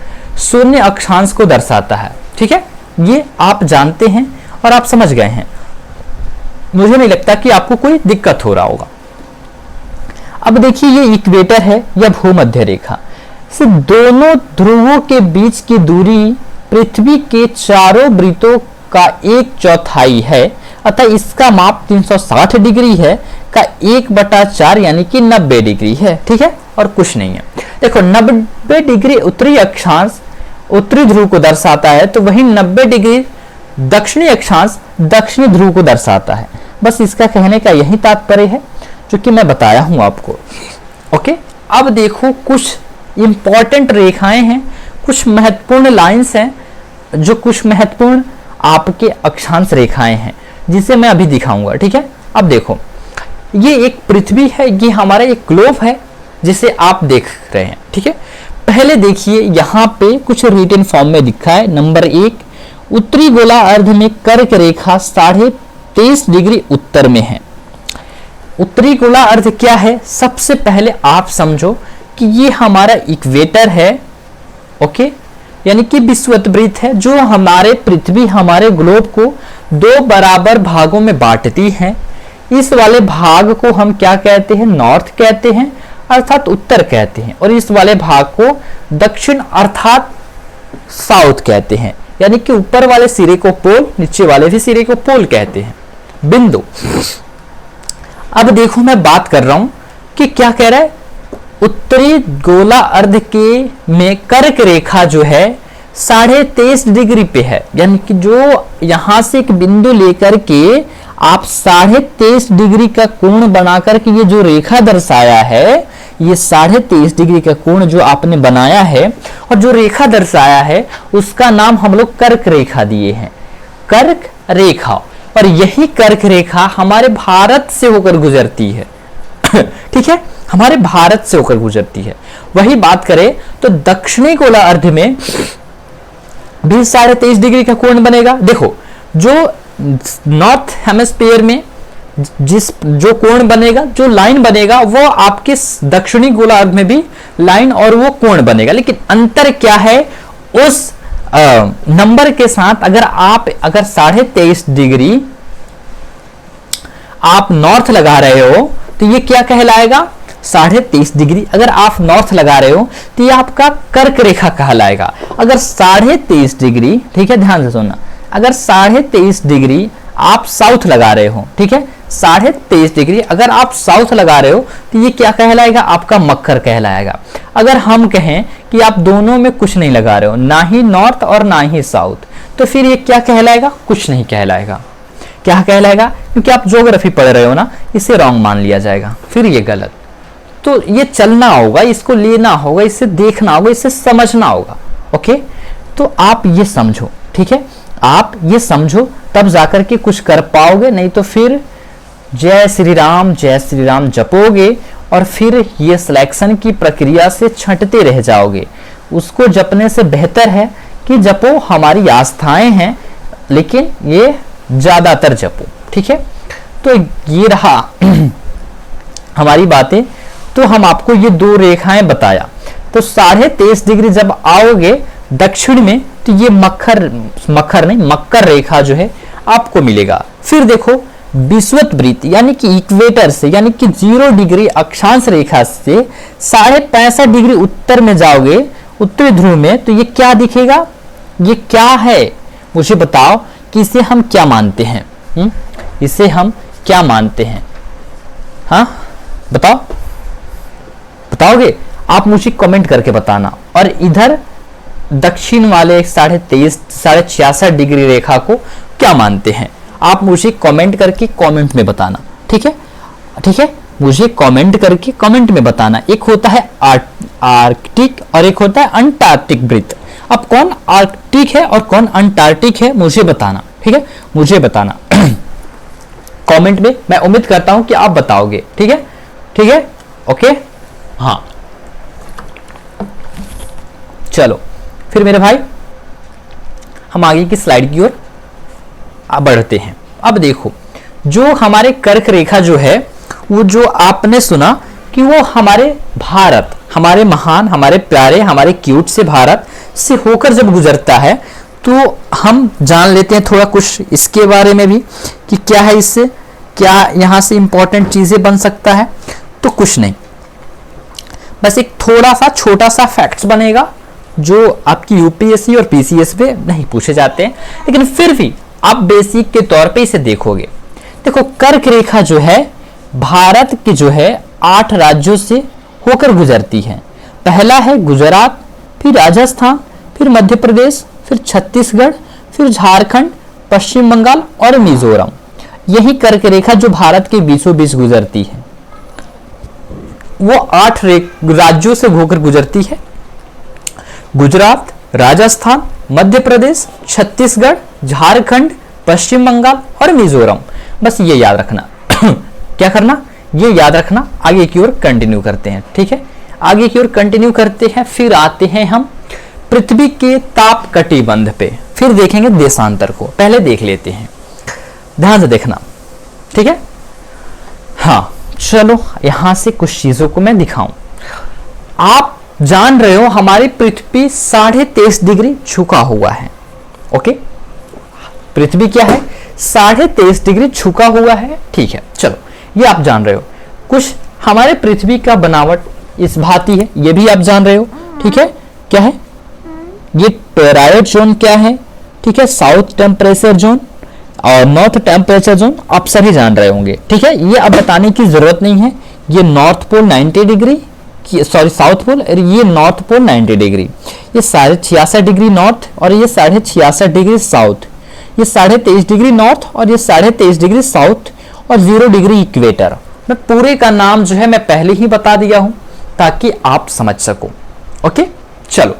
शून्य अक्षांश को दर्शाता है, ठीक है, ये आप जानते हैं और आप समझ गए हैं, मुझे नहीं लगता कि आपको कोई दिक्कत हो रहा होगा। अब देखिए ये इक्वेटर है या भूमध्य रेखा से दोनों ध्रुवों के बीच की दूरी पृथ्वी के चारों वृत्तों का 1/4 है, अतः इसका माप 360 डिग्री है का 1/4 यानी कि 90 डिग्री है, ठीक है, और कुछ नहीं है। देखो 90 डिग्री उत्तरी अक्षांश उत्तरी ध्रुव को दर्शाता है, तो वही 90 डिग्री दक्षिणी अक्षांश दक्षिणी ध्रुव को दर्शाता है। बस इसका कहने का यही तात्पर्य है जो कि मैं बताया हूं आपको। ओके, अब देखो कुछ इंपॉर्टेंट रेखाएं हैं, कुछ महत्वपूर्ण लाइंस हैं, जो कुछ महत्वपूर्ण आपके अक्षांश रेखाएं हैं जिसे मैं अभी दिखाऊंगा, ठीक है। अब देखो ये एक पृथ्वी है, ये हमारा एक ग्लोब है जिसे आप देख रहे हैं, ठीक है। पहले देखिए यहाँ पे कुछ रिटन फॉर्म में लिखा है। नंबर 1, उत्तरी गोला अर्ध में कर्क रेखा 23.5 डिग्री उत्तर में है। उत्तरी गोला अर्ध क्या है, सबसे पहले आप समझो कि ये हमारा इक्वेटर है, ओके, यानी कि विषुवत वृत्त है जो हमारे पृथ्वी, हमारे ग्लोब को 2 बराबर भागों में बांटती है। इस वाले भाग को हम क्या कहते हैं, नॉर्थ कहते हैं, अर्थात उत्तर कहते हैं, और इस वाले भाग को दक्षिण अर्थात साउथ कहते हैं, यानी कि ऊपर वाले सिरे को पोल, नीचे वाले भी सिरे को पोल कहते हैं। बिंदु, अब देखो मैं बात कर रहा हूं कि क्या कह रहा है, उत्तरी गोला अर्ध के में कर्क रेखा जो है 23.5 डिग्री पे है, यानी कि जो यहां से एक बिंदु लेकर के आप 23.5 डिग्री का कोण बनाकर के ये जो रेखा दर्शाया है, ये 23.5 डिग्री का कोण जो आपने बनाया है और जो रेखा दर्शाया है उसका नाम हम लोग कर्क रेखा दिए हैं, कर्क रेखा। और यही कर्क रेखा हमारे भारत से होकर गुजरती है ठीक है, हमारे भारत से होकर गुजरती है। वही बात करें तो दक्षिणी गोला अर्ध में भी 23.5 डिग्री का कोण बनेगा। देखो जो नॉर्थ हेमिस्फीयर में जो कोण बनेगा, जो लाइन बनेगा, वो आपके दक्षिणी गोलार्ध में भी लाइन और वो कोण बनेगा, लेकिन अंतर क्या है, उस नंबर के साथ अगर 23.5 डिग्री आप नॉर्थ लगा रहे हो तो ये क्या कहलाएगा, 23.5 डिग्री। अगर आप नॉर्थ लगा रहे हो तो ये आपका कर्क रेखा कहलाएगा। अगर 23.5 डिग्री, ठीक है ध्यान से सुनना, अगर 23.5 डिग्री आप साउथ लगा रहे हो, ठीक है 23.5 डिग्री अगर आप साउथ लगा रहे हो तो ये क्या कहलाएगा, आपका मकर कहलाएगा। अगर हम कहें कि आप दोनों में कुछ नहीं लगा रहे हो, ना ही नॉर्थ और ना ही साउथ, तो फिर ये क्या कहलाएगा, कुछ नहीं कहलाएगा। क्या कहलाएगा, क्योंकि आप ज्योग्राफी पढ़ रहे हो ना, इसे रॉन्ग मान लिया जाएगा, फिर ये गलत। तो ये चलना होगा, इसको लेना होगा, इसे देखना होगा, इसे समझना होगा। ओके, तो आप ये समझो, ठीक है, आप ये समझो तब जाकर के कुछ कर पाओगे, नहीं तो फिर जय श्री राम जपोगे और फिर ये सिलेक्शन की प्रक्रिया से छंटते रह जाओगे। उसको जपने से बेहतर है कि जपो, हमारी आस्थाएं हैं लेकिन ये ज्यादातर जपो, ठीक है। तो ये रहा हमारी बातें। तो हम आपको ये दो रेखाएं बताया। तो 23.5 डिग्री जब आओगे दक्षिण में तो ये मकर रेखा जो है आपको मिलेगा। फिर देखो विषुवत यानी कि इक्वेटर से, यानी कि 0 डिग्री अक्षांश रेखा से 65.5 डिग्री उत्तर में जाओगे, उत्तरी ध्रुव में, तो ये क्या दिखेगा, ये क्या है मुझे बताओ कि इसे हम क्या मानते हैं। इसे हम क्या मानते हैं, हाँ बताओ, बताओगे आप, मुझे कमेंट करके बताना। और इधर दक्षिण वाले 66.5 डिग्री रेखा को क्या मानते हैं, आप मुझे कमेंट करके कमेंट में बताना, ठीक है, ठीक है, मुझे कमेंट करके कमेंट में बताना। एक होता है आर्कटिक और एक होता है अंटार्कटिक वृत्त। अब कौन आर्कटिक है और कौन अंटार्कटिक है मुझे बताना, ठीक है, मुझे बताना कमेंट में। मैं उम्मीद करता हूं कि आप बताओगे, ठीक है, ठीक है, ओके, हाँ चलो फिर मेरे भाई हम आगे की स्लाइड की ओर बढ़ते हैं। अब देखो जो हमारे कर्क रेखा जो है, वो जो आपने सुना कि वो हमारे भारत, हमारे महान, हमारे प्यारे, हमारे क्यूट से भारत से होकर जब गुजरता है तो हम जान लेते हैं थोड़ा कुछ इसके बारे में भी कि क्या है, इससे क्या यहाँ से इंपॉर्टेंट चीजें बन सकता है। तो कुछ नहीं, बस एक थोड़ा सा छोटा सा फैक्ट्स बनेगा जो आपकी यूपीएससी और पीसीएस पे नहीं पूछे जाते हैं, लेकिन फिर भी आप बेसिक के तौर पे इसे देखोगे। देखो कर्क रेखा जो है भारत के जो है 8 राज्यों से होकर गुजरती है। पहला है गुजरात, फिर राजस्थान, फिर मध्य प्रदेश, फिर छत्तीसगढ़, फिर झारखंड, पश्चिम बंगाल और मिजोरम। यही कर्क रेखा जो भारत के बीचों बीच गुजरती है, वो 8 राज्यों से होकर गुजरती है। गुजरात, राजस्थान, मध्य प्रदेश, छत्तीसगढ़, झारखंड, पश्चिम बंगाल और मिजोरम। बस ये याद रखना क्या करना, ये याद रखना। आगे की ओर कंटिन्यू करते हैं, ठीक है, आगे की ओर कंटिन्यू करते हैं। फिर आते हैं हम पृथ्वी के ताप कटिबंध पे, फिर देखेंगे देशांतर को। पहले देख लेते हैं, ध्यान से देखना, ठीक है। हाँ चलो यहां से कुछ चीजों को मैं दिखाऊं। आप जान रहे हो हमारी पृथ्वी 23.5 डिग्री झुका हुआ है। ओके, पृथ्वी क्या है, 23.5 डिग्री झुका हुआ है, ठीक है। चलो ये आप जान रहे हो। कुछ हमारे पृथ्वी का बनावट इस भांति है, ये भी आप जान रहे हो, ठीक है। क्या है ये टोरॉइड जोन क्या है, ठीक है, साउथ टेम्परेचर जोन और नॉर्थ टेम्परेचर जोन आप सभी जान रहे होंगे, ठीक है। ये अब बताने की जरूरत नहीं है। ये north pole 90 degree, sorry south pole, और ये नॉर्थ पोल 90 डिग्री, ये 66.5 डिग्री नॉर्थ और ये 66.5 डिग्री साउथ, ये 23.5 डिग्री नॉर्थ और ये 23.5 डिग्री साउथ और 0 डिग्री इक्वेटर। मैं पूरे का नाम जो है मैं पहले ही बता दिया हूं ताकि आप समझ सको। ओके चलो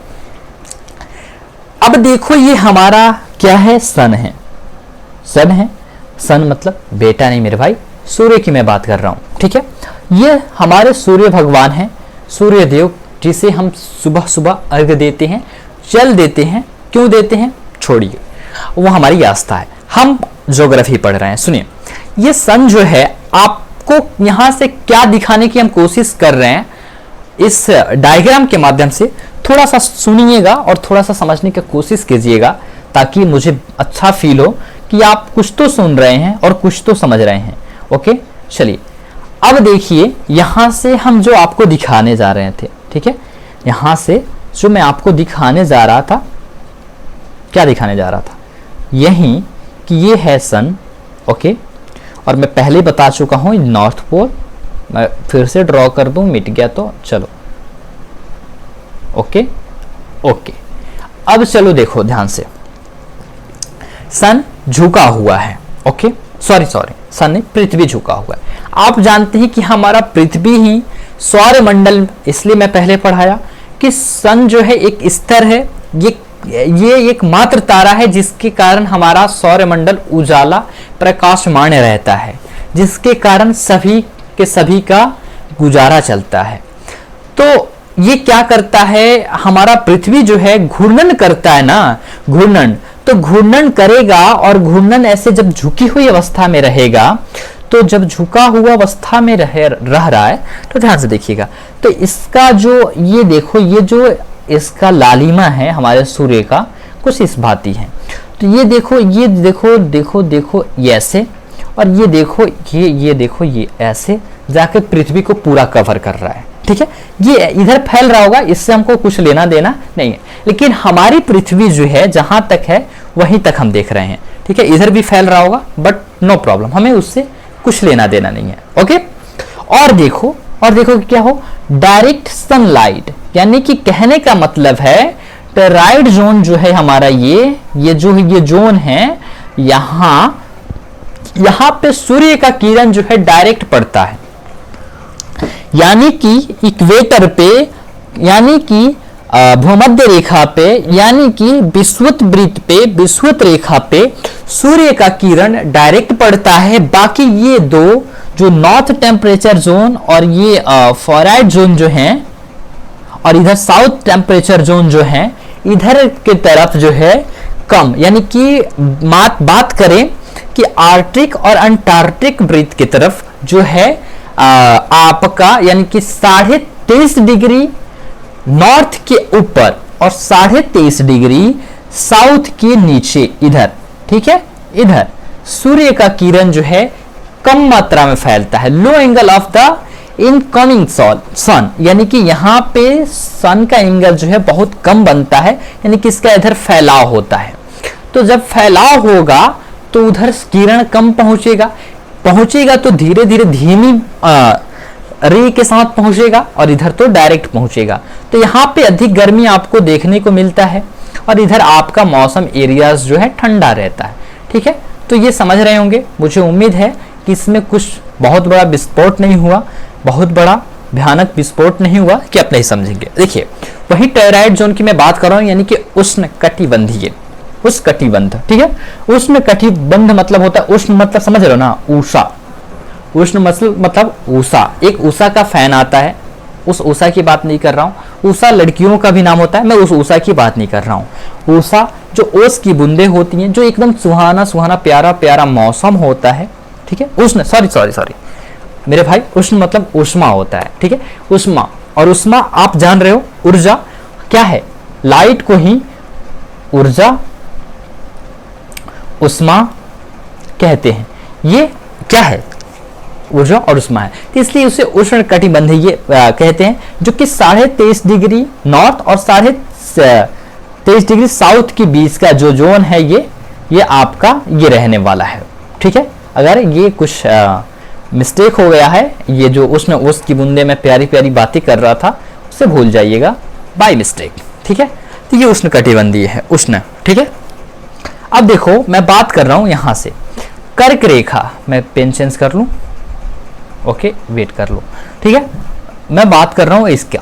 अब देखो ये हमारा क्या है, सन है। सन है, सन मतलब बेटा नहीं मेरे भाई, सूर्य की मैं बात कर रहा हूं, ठीक है। ये हमारे सूर्य भगवान हैं, सूर्य देव, जिसे हम सुबह सुबह अर्घ्य देते हैं, जल देते हैं। क्यों देते हैं छोड़िए, वो हमारी आस्था है। हम ज्योग्राफी पढ़ रहे हैं। सुनिए ये सन जो है, आपको यहां से क्या दिखाने की हम कोशिश कर रहे हैं इस डायग्राम के माध्यम से, थोड़ा सा सुनिएगा और थोड़ा सा समझने की कोशिश कीजिएगा ताकि मुझे अच्छा फील हो कि आप कुछ तो सुन रहे हैं और कुछ तो समझ रहे हैं। ओके, चलिए अब देखिए यहां से हम जो आपको दिखाने जा रहे थे, ठीक है, यहां से जो मैं आपको दिखाने जा रहा था, क्या दिखाने जा रहा था, यही कि ये है सन, ओके, और मैं पहले बता चुका हूं नॉर्थ पोल, मैं फिर से ड्रॉ कर दूं, मिट गया तो चलो, ओके ओके। अब चलो देखो ध्यान से, सन झुका हुआ है, ओके, सॉरी सन नहीं, पृथ्वी झुका हुआ है। आप जानते हैं कि हमारा पृथ्वी ही सौरमंडल, इसलिए मैं पहले पढ़ाया कि सन जो है एक स्तर है, ये एक मात्र तारा है जिसके कारण हमारा सौरमंडल उजाला प्रकाशमान रहता है, जिसके कारण सभी के सभी का गुजारा चलता है। तो ये क्या करता है, हमारा पृथ्वी जो है घूर्णन करता है ना, घूर्णन, तो घूर्णन करेगा, और घूर्णन ऐसे जब झुकी हुई अवस्था में रहेगा, तो जब झुका हुआ अवस्था में रह रहा है, तो ध्यान से देखिएगा, तो इसका जो ये देखो, ये जो इसका लालिमा है हमारे सूर्य का, कुछ इस भांति है। तो ये देखो, ये देखो देखो देखो ये ऐसे, और ये देखो ये देखो ये ऐसे जाके पृथ्वी को पूरा कवर कर रहा है, ठीक है। ये इधर फैल रहा होगा, इससे हमको कुछ लेना देना नहीं है, लेकिन हमारी पृथ्वी जो है जहां तक है वहीं तक हम देख रहे हैं, ठीक है। इधर भी फैल रहा होगा बट नो प्रॉब्लम, हमें उससे कुछ लेना देना नहीं है, ओके। और देखो क्या हो, डायरेक्ट सनलाइट, यानी कि कहने का मतलब है टेराइड जोन जो है हमारा, ये जोन है, यहां पे सूर्य का किरण जो है डायरेक्ट पड़ता है, यानी कि इक्वेटर पे, यानी कि भूमध्य रेखा पे, यानी कि विषुवत वृत्त पे, विषुवत रेखा पे सूर्य का किरण डायरेक्ट पड़ता है। बाकी ये दो जो नॉर्थ टेम्परेचर जोन और ये फॉराइड जोन जो है, और इधर साउथ टेम्परेचर जोन जो है, इधर के तरफ जो है कम, यानी कि बात करें कि आर्कटिक और अंटार्कटिक वृत्त की तरफ जो है आपका, यानी कि 23.5 डिग्री नॉर्थ के ऊपर और 23.5 डिग्री साउथ के नीचे, इधर, ठीक है, इधर सूर्य का किरण जो है कम मात्रा में फैलता है, लो एंगल ऑफ द इनकमिंग सन, यानी कि यहाँ पे सन का एंगल जो है बहुत कम बनता है, यानी कि इसका इधर फैलाव होता है। तो जब फैलाव होगा तो उधर किरण कम पहुंचेगा तो धीरे धीरे धीमी रे के साथ पहुंचेगा, और इधर तो डायरेक्ट पहुंचेगा। तो यहाँ पे अधिक गर्मी आपको देखने को मिलता है, और इधर आपका मौसम एरियाज जो है ठंडा रहता है, ठीक है। तो ये समझ रहे होंगे, मुझे उम्मीद है कि इसमें कुछ बहुत बड़ा विस्फोट नहीं हुआ, बहुत बड़ा भयानक विस्फोट नहीं हुआ, कि आप नहीं समझेंगे। देखिए वही टेराइड जोन की मैं बात कर रहा हूँ, यानी कि उष्ण कटिबंधीय, उष्ण कटिबंध, ठीक है। उष्ण कटिबंध मतलब होता है, उष्ण मतलब समझ रहे हो ना, ऊषा, उष्ण मतलब ऊषा, एक ऊषा का फैन आता है, उस ऊषा की बात नहीं कर रहा हूँ। ऊषा लड़कियों का भी नाम होता है, मैं उस ऊषा की बात नहीं कर रहा हूँ। ऊषा जो ओस की बूंदें होती हैं, जो एकदम सुहाना प्यारा प्यारा मौसम होता है, ठीक है। उष्ण, सॉरी मेरे भाई, उष्ण मतलब उष्मा होता है, ठीक है, उष्मा। और उष्मा आप जान रहे हो, ऊर्जा क्या है, लाइट को ही ऊर्जा, उष्मा कहते हैं। ये क्या है, ऊर्जा और उष्मा है, तो इसलिए उसे उष्ण कटिबंधीय कहते हैं, जो कि 23.5 डिग्री नॉर्थ और 23.5 डिग्री साउथ के बीच का जो जोन है, ये आपका ये रहने वाला है, ठीक है। अगर ये कुछ मिस्टेक हो गया है, ये जो उष्ण ओस की बूंदे में प्यारी प्यारी बातें कर रहा था, उसे भूल जाइएगा बाय मिस्टेक, ठीक है। तो ये उष्ण कटिबंधीय है, उष्ण, ठीक है। अब देखो मैं बात कर रहा हूं यहां से कर्क रेखा, मैं पेन चेंज कर लूं, ओके, वेट कर लो, ठीक है। मैं बात कर रहा हूं इसका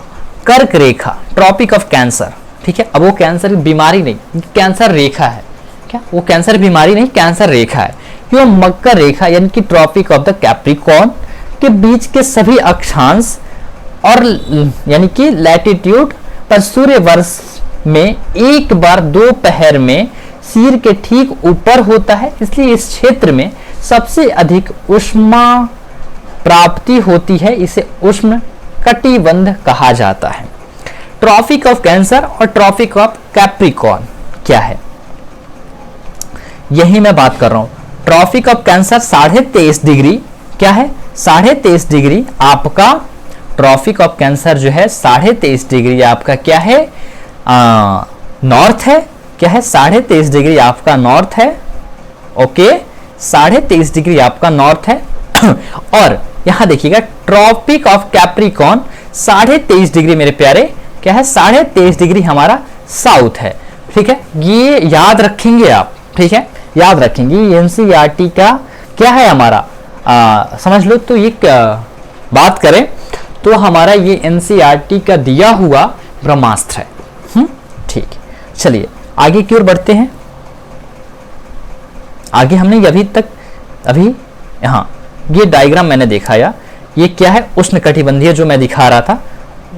कर्क रेखा, ट्रॉपिक ऑफ कैंसर, ठीक है। अब वो कैंसर बीमारी नहीं, कैंसर रेखा है, क्या वो कैंसर बीमारी नहीं, कैंसर रेखा है। यो मकर रेखा, यानी कि ट्रॉपिक ऑफ द कैप्रिकॉर्न के बीच के सभी अक्षांश और यानी कि लैटिट्यूड पर सूर्य वर्ष में एक बार दोपहर में सिर के ठीक ऊपर होता है, इसलिए इस क्षेत्र में सबसे अधिक उष्मा प्राप्ति होती है, इसे उष्ण कटिबंध कहा जाता है। ट्रॉपिक ऑफ कैंसर और ट्रॉपिक ऑफ कैप्रिकॉर्न क्या है, यही मैं बात कर रहा हूं। ट्रॉपिक ऑफ कैंसर 23.5 डिग्री क्या है 23.5 डिग्री आपका ट्रॉपिक ऑफ कैंसर जो है 23.5 डिग्री आपका क्या है नॉर्थ है, क्या है 23.5 डिग्री आपका नॉर्थ है, ओके 23.5 डिग्री आपका नॉर्थ है और यहां देखिएगा ट्रॉपिक ऑफ कैप्रिकॉर्न 23.5 डिग्री मेरे प्यारे क्या है 23.5 डिग्री हमारा साउथ है, ठीक है। ये याद रखेंगे आप, ठीक है, याद रखेंगे। एनसीईआरटी का क्या है हमारा समझ लो। तो ये बात करें तो हमारा ये एनसीईआरटी का दिया हुआ ब्रह्मास्त्र है। ठीक है, चलिए आगे की ओर बढ़ते हैं। आगे हमने अभी यहाँ ये डायग्राम मैंने दिखाया, ये क्या है उष्णकटिबंधीय जो मैं दिखा रहा था,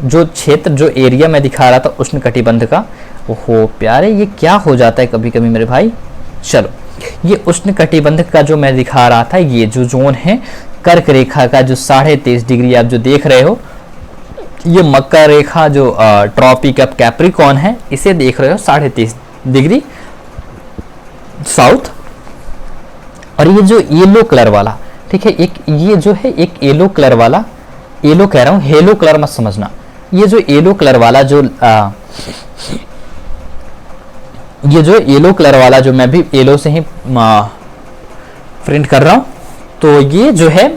जो क्षेत्र जो एरिया में दिखा रहा था उष्णकटिबंध का। ओहो प्यारे ये क्या हो जाता है कभी कभी मेरे भाई। चलो ये उष्णकटिबंध का जो मैं दिखा रहा था, ये जो जोन है कर्क रेखा का जो 23.5 डिग्री आप जो देख रहे हो, ये मकर रेखा जो ट्रॉपिक ऑफ कैप्रिकॉर्न है इसे देख रहे हो 23.5 डिग्री साउथ। और ये जो येलो कलर वाला, ठीक है, एक ये जो है एक येलो कलर वाला, येलो कह रहा हूं हेलो कलर मत समझना, ये जो येलो कलर वाला जो ये जो येलो कलर वाला जो मैं भी येलो से ही प्रिंट कर रहा हूं, तो ये जो है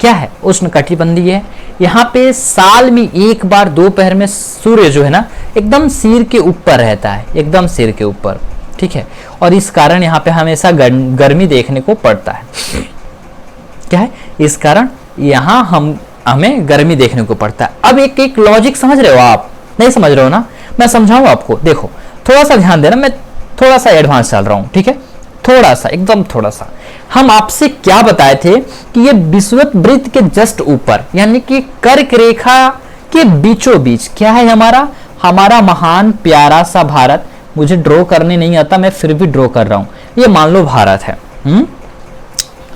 क्या है उष्णकटिबंधीय है। यहाँ पे साल में एक बार दोपहर में सूर्य जो है ना एकदम सिर के ऊपर रहता है, एकदम सिर के ऊपर, ठीक है। और इस कारण यहाँ पे हमेशा गर्मी देखने को पड़ता है। क्या है इस कारण यहाँ हमें गर्मी देखने को पड़ता है। अब एक लॉजिक समझ रहे हो आप, नहीं समझ रहे हो ना, मैं समझाऊं आपको। देखो थोड़ा सा ध्यान देना, मैं थोड़ा सा एडवांस चल रहा हूं, ठीक है, थोड़ा सा एकदम थोड़ा सा। हम आपसे क्या बताए थे कि ये विषुवत वृत्त के जस्ट ऊपर यानी कि कर्क रेखा के बीचों बीच क्या है हमारा महान प्यारा सा भारत। मुझे ड्रॉ करने नहीं आता, मैं फिर भी ड्रॉ कर रहा हूं। ये मान लो भारत है,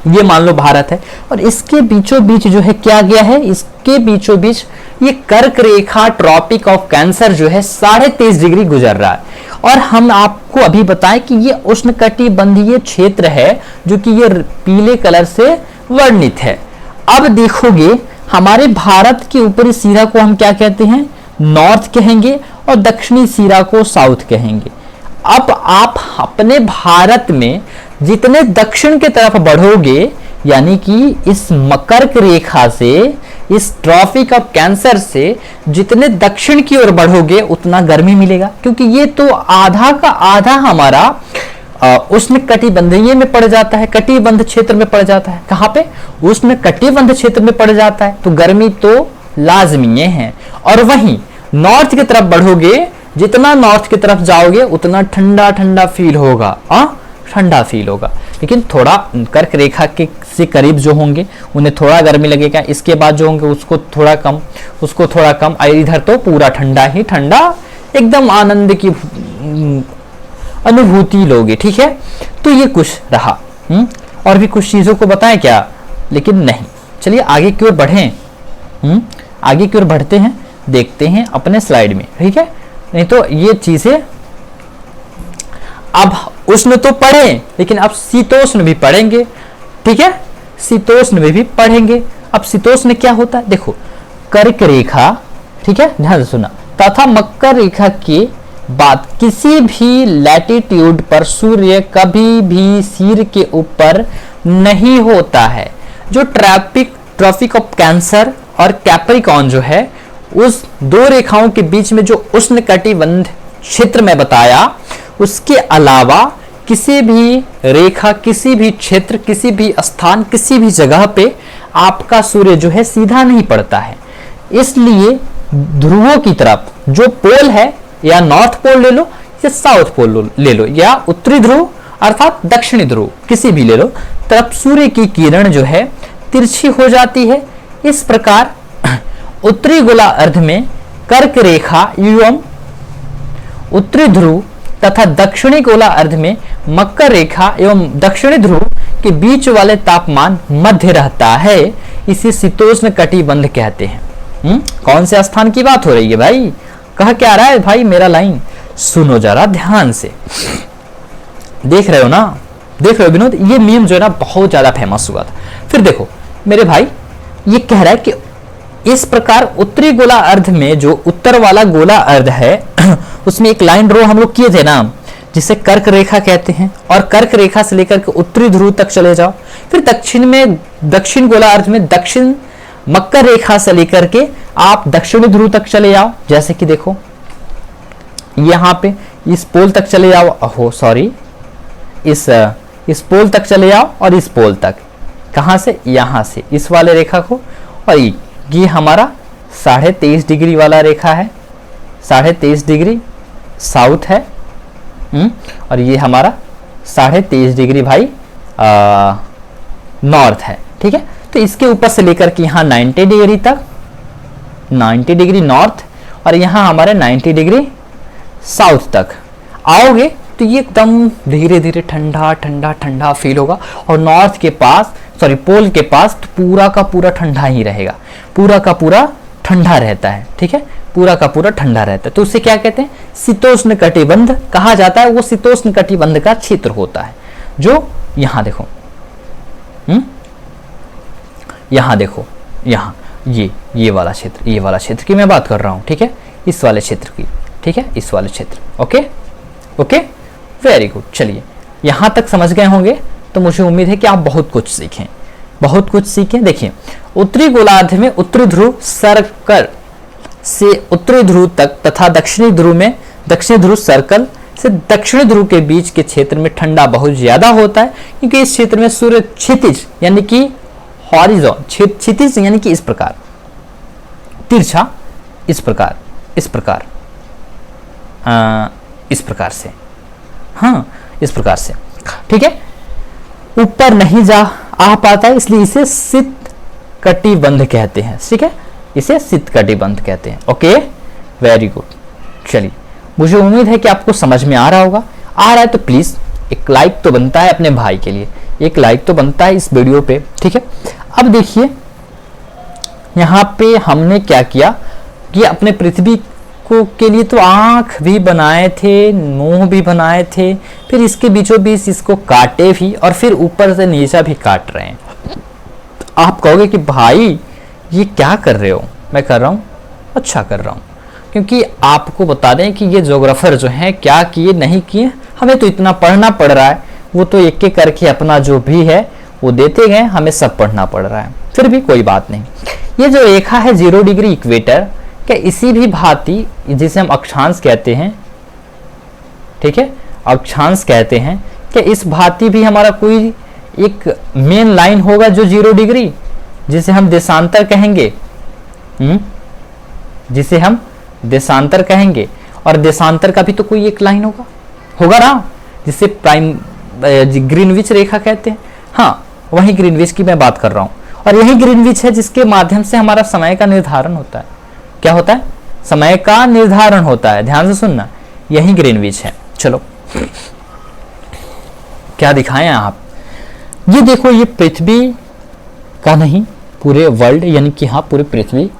ये मान लो भारत है और इसके बीचों बीच जो है क्या गया है, इसके बीचों बीच ये कर्क रेखा ट्रॉपिक ऑफ कैंसर जो है 23.5 डिग्री गुजर रहा है। और हम आपको अभी बताएं कि ये उष्णकटिबंधीय क्षेत्र है जो कि ये पीले कलर से वर्णित है। अब देखोगे हमारे भारत के ऊपरी सिरा को हम क्या कहते हैं, नॉर्थ कहेंगे और दक्षिणी सिरा को साउथ कहेंगे। अब आप अपने भारत में जितने दक्षिण की तरफ बढ़ोगे यानी कि इस मकर रेखा से, इस ट्रॉपिक ऑफ कैंसर से जितने दक्षिण की ओर बढ़ोगे उतना गर्मी मिलेगा, क्योंकि ये तो आधा का आधा हमारा उष्णकटिबंधीय में पड़ जाता है, कटिबंध क्षेत्र में पड़ जाता है। कहाँ पे उष्णकटिबंध क्षेत्र में पड़ जाता है, तो गर्मी तो लाजमी है। और वहीं नॉर्थ की तरफ बढ़ोगे, जितना नॉर्थ की तरफ जाओगे उतना ठंडा ठंडा फील होगा, ठंडा फील होगा। लेकिन थोड़ा कर्क रेखा के से करीब जो होंगे उन्हें थोड़ा गर्मी लगेगा, इसके बाद जो होंगे उसको थोड़ा कम। इधर तो पूरा ठंडा ही ठंडा, एकदम आनंद की अनुभूति लोगे, ठीक है। तो ये कुछ रहा। और भी कुछ चीजों को बताएं क्या, लेकिन नहीं। चलिए आगे की ओर बढ़ें, आगे की ओर बढ़ते हैं, देखते हैं अपने स्लाइड में, ठीक है। नहीं तो ये चीजें अब उष्ण तो पढ़े लेकिन अब शीतोष्ण भी पढ़ेंगे, ठीक है, शीतोष्ण में भी पढ़ेंगे। अब शीतोष्ण क्या होता है, देखो कर्क रेखा, ठीक है, ध्यान से सुना, तथा मकर रेखा के बाद किसी भी लैटिट्यूड पर सूर्य कभी भी सिर के ऊपर नहीं होता है। जो ट्रॉपिक ऑफ कैंसर और कैप्रिकॉर्न जो है, उस दो रेखाओं के बीच में जो उष्णकटिबंध क्षेत्र में बताया, उसके अलावा किसी भी रेखा, किसी भी क्षेत्र, किसी भी स्थान, किसी भी जगह पे आपका सूर्य जो है सीधा नहीं पड़ता है। इसलिए ध्रुवों की तरफ जो पोल है, या नॉर्थ पोल ले लो या साउथ पोल ले लो, या उत्तरी ध्रुव अर्थात दक्षिणी ध्रुव किसी भी ले लो, तरफ सूर्य की किरण जो है तिरछी हो जाती है। इस प्रकार उत्तरी गोला अर्ध में कर्क रेखा एवं उत्तरी ध्रुव तथा दक्षिणी गोला अर्ध में मकर रेखा एवं दक्षिणी ध्रुव के बीच वाले तापमान मध्य रहता है। इसे शीतोष्ण कटिबंध कहते हैं। कौन से स्थान की बात हो रही है भाई, कहा क्या रहा है भाई, मेरा लाइन सुनो जरा ध्यान से। देख रहे हो ना, देख रहे हो विनोद, ये मीम जो है ना बहुत ज्यादा फेमस हुआ था। फिर देखो मेरे भाई ये कह रहा है कि इस प्रकार उत्तरी गोला अर्ध में जो उत्तर वाला गोला अर्ध है उसमें एक लाइन ड्रॉ हम लोग किए थे ना, जिसे कर्क रेखा कहते हैं, और कर्क रेखा से लेकर के उत्तरी ध्रुव तक चले जाओ। फिर दक्षिण में, दक्षिण गोला अर्ध में दक्षिण मकर रेखा से लेकर के आप दक्षिणी ध्रुव तक चले जाओ। जैसे कि देखो यहाँ पे इस पोल तक चले जाओ, हो सॉरी इस पोल तक चले जाओ और इस पोल तक, कहां से, यहां से इस वाले रेखा को, और ये हमारा 23.5 डिग्री वाला रेखा है, 23.5 डिग्री साउथ है, और ये हमारा 23.5 डिग्री भाई नॉर्थ है। ठीक है, तो इसके ऊपर से लेकर के यहाँ 90 डिग्री तक, 90 डिग्री नॉर्थ, और यहाँ हमारे 90 डिग्री साउथ तक आओगे तो ये एकदम धीरे धीरे ठंडा ठंडा ठंडा फील होगा। और नॉर्थ के पास, सॉरी पोल के पास तो पूरा का पूरा ठंडा ही रहेगा, पूरा का पूरा ठंडा रहता है। ठीक है, पूरा का पूरा ठंडा रहता है, तो उसे क्या कहते हैं, शीतोष्ण कटिबंध कहा जाता है। वो शीतोष्ण कटिबंध का क्षेत्र होता है, जो यहाँ देखो, यहाँ देखो, यहाँ ये वाला क्षेत्र, ये वाला क्षेत्र की मैं बात कर रहा हूँ। ठीक है, इस वाले क्षेत्र की, ठीक है, इस वाले क्षेत्र। Okay okay, very good. चलिए यहाँ तक समझ गए होंगे, तो मुझे उम्मीद है कि आप बहुत कुछ सीखें, बहुत कुछ सीखें। देखिए, उत्तरी गोलार्ध में उत्तरी ध्रुव सर्कल से उत्तरी ध्रुव तक तथा दक्षिणी ध्रुव में दक्षिणी ध्रुव सर्कल से दक्षिणी ध्रुव के बीच के क्षेत्र में ठंडा बहुत ज्यादा होता है, क्योंकि इस क्षेत्र में सूर्य क्षितिज यानी कि हॉरिजॉन, क्षितिज यानी कि इस प्रकार, तिरछा, इस प्रकार, इस प्रकार, इस प्रकार से, हाँ इस प्रकार से, ठीक है, ऊपर नहीं जा आ पाता है, इसलिए इसे शीत कटिबंध कहते हैं। ठीक है, इसे शीत कटिबंध कहते हैं। Okay, very good. चलिए, मुझे उम्मीद है कि आपको समझ में आ रहा होगा। आ रहा है तो प्लीज एक लाइक तो बनता है अपने भाई के लिए, एक लाइक तो बनता है इस वीडियो पे। ठीक है, अब देखिए यहाँ पे हमने क्या किया कि अपने पृथ्वी को के लिए तो आंख भी बनाए थे, मुंह भी बनाए थे, फिर इसके बीचों बीच इसको काटे भी, और फिर ऊपर से नीचा भी काट रहे हैं। आप कहोगे कि भाई ये क्या कर रहे हो? मैं कर रहा हूँ, अच्छा कर रहा हूँ, क्योंकि आपको बता दें कि ये ज्योग्राफर जो हैं क्या किए नहीं किए, हमें तो इतना पढ़ना पड़ रहा है, वो तो एक एक करके अपना जो भी है वो देते गए, हमें सब पढ़ना पड़ रहा है, फिर भी कोई बात नहीं। ये जो रेखा है 0 डिग्री इक्वेटर, क्या इसी भी भांति जिसे हम अक्षांश कहते हैं, ठीक है, अक्षांश कहते हैं, क्या इस भांति भी हमारा कोई एक मेन लाइन होगा जो 0 डिग्री, जिसे हम देशांतर कहेंगे, जिसे हम देशांतर कहेंगे, और देशांतर का भी तो कोई एक लाइन होगा ना, जिसे प्राइम ग्रीनविच रेखा कहते हैं। हाँ, वही ग्रीनविच की मैं बात कर रहा हूँ, और यही ग्रीनविच है जिसके माध्यम से हमारा समय का निर्धारण होता है। क्या होता है? समय का निर्धारण होता है। ध्यान से सुनना, यही ग्रीनविच है। चलो क्या दिखाएं आप, ये देखो, ये पृथ्वी का नहीं, पूरे वर्ल्ड यानी कि हाँ पूरे पृथ्वी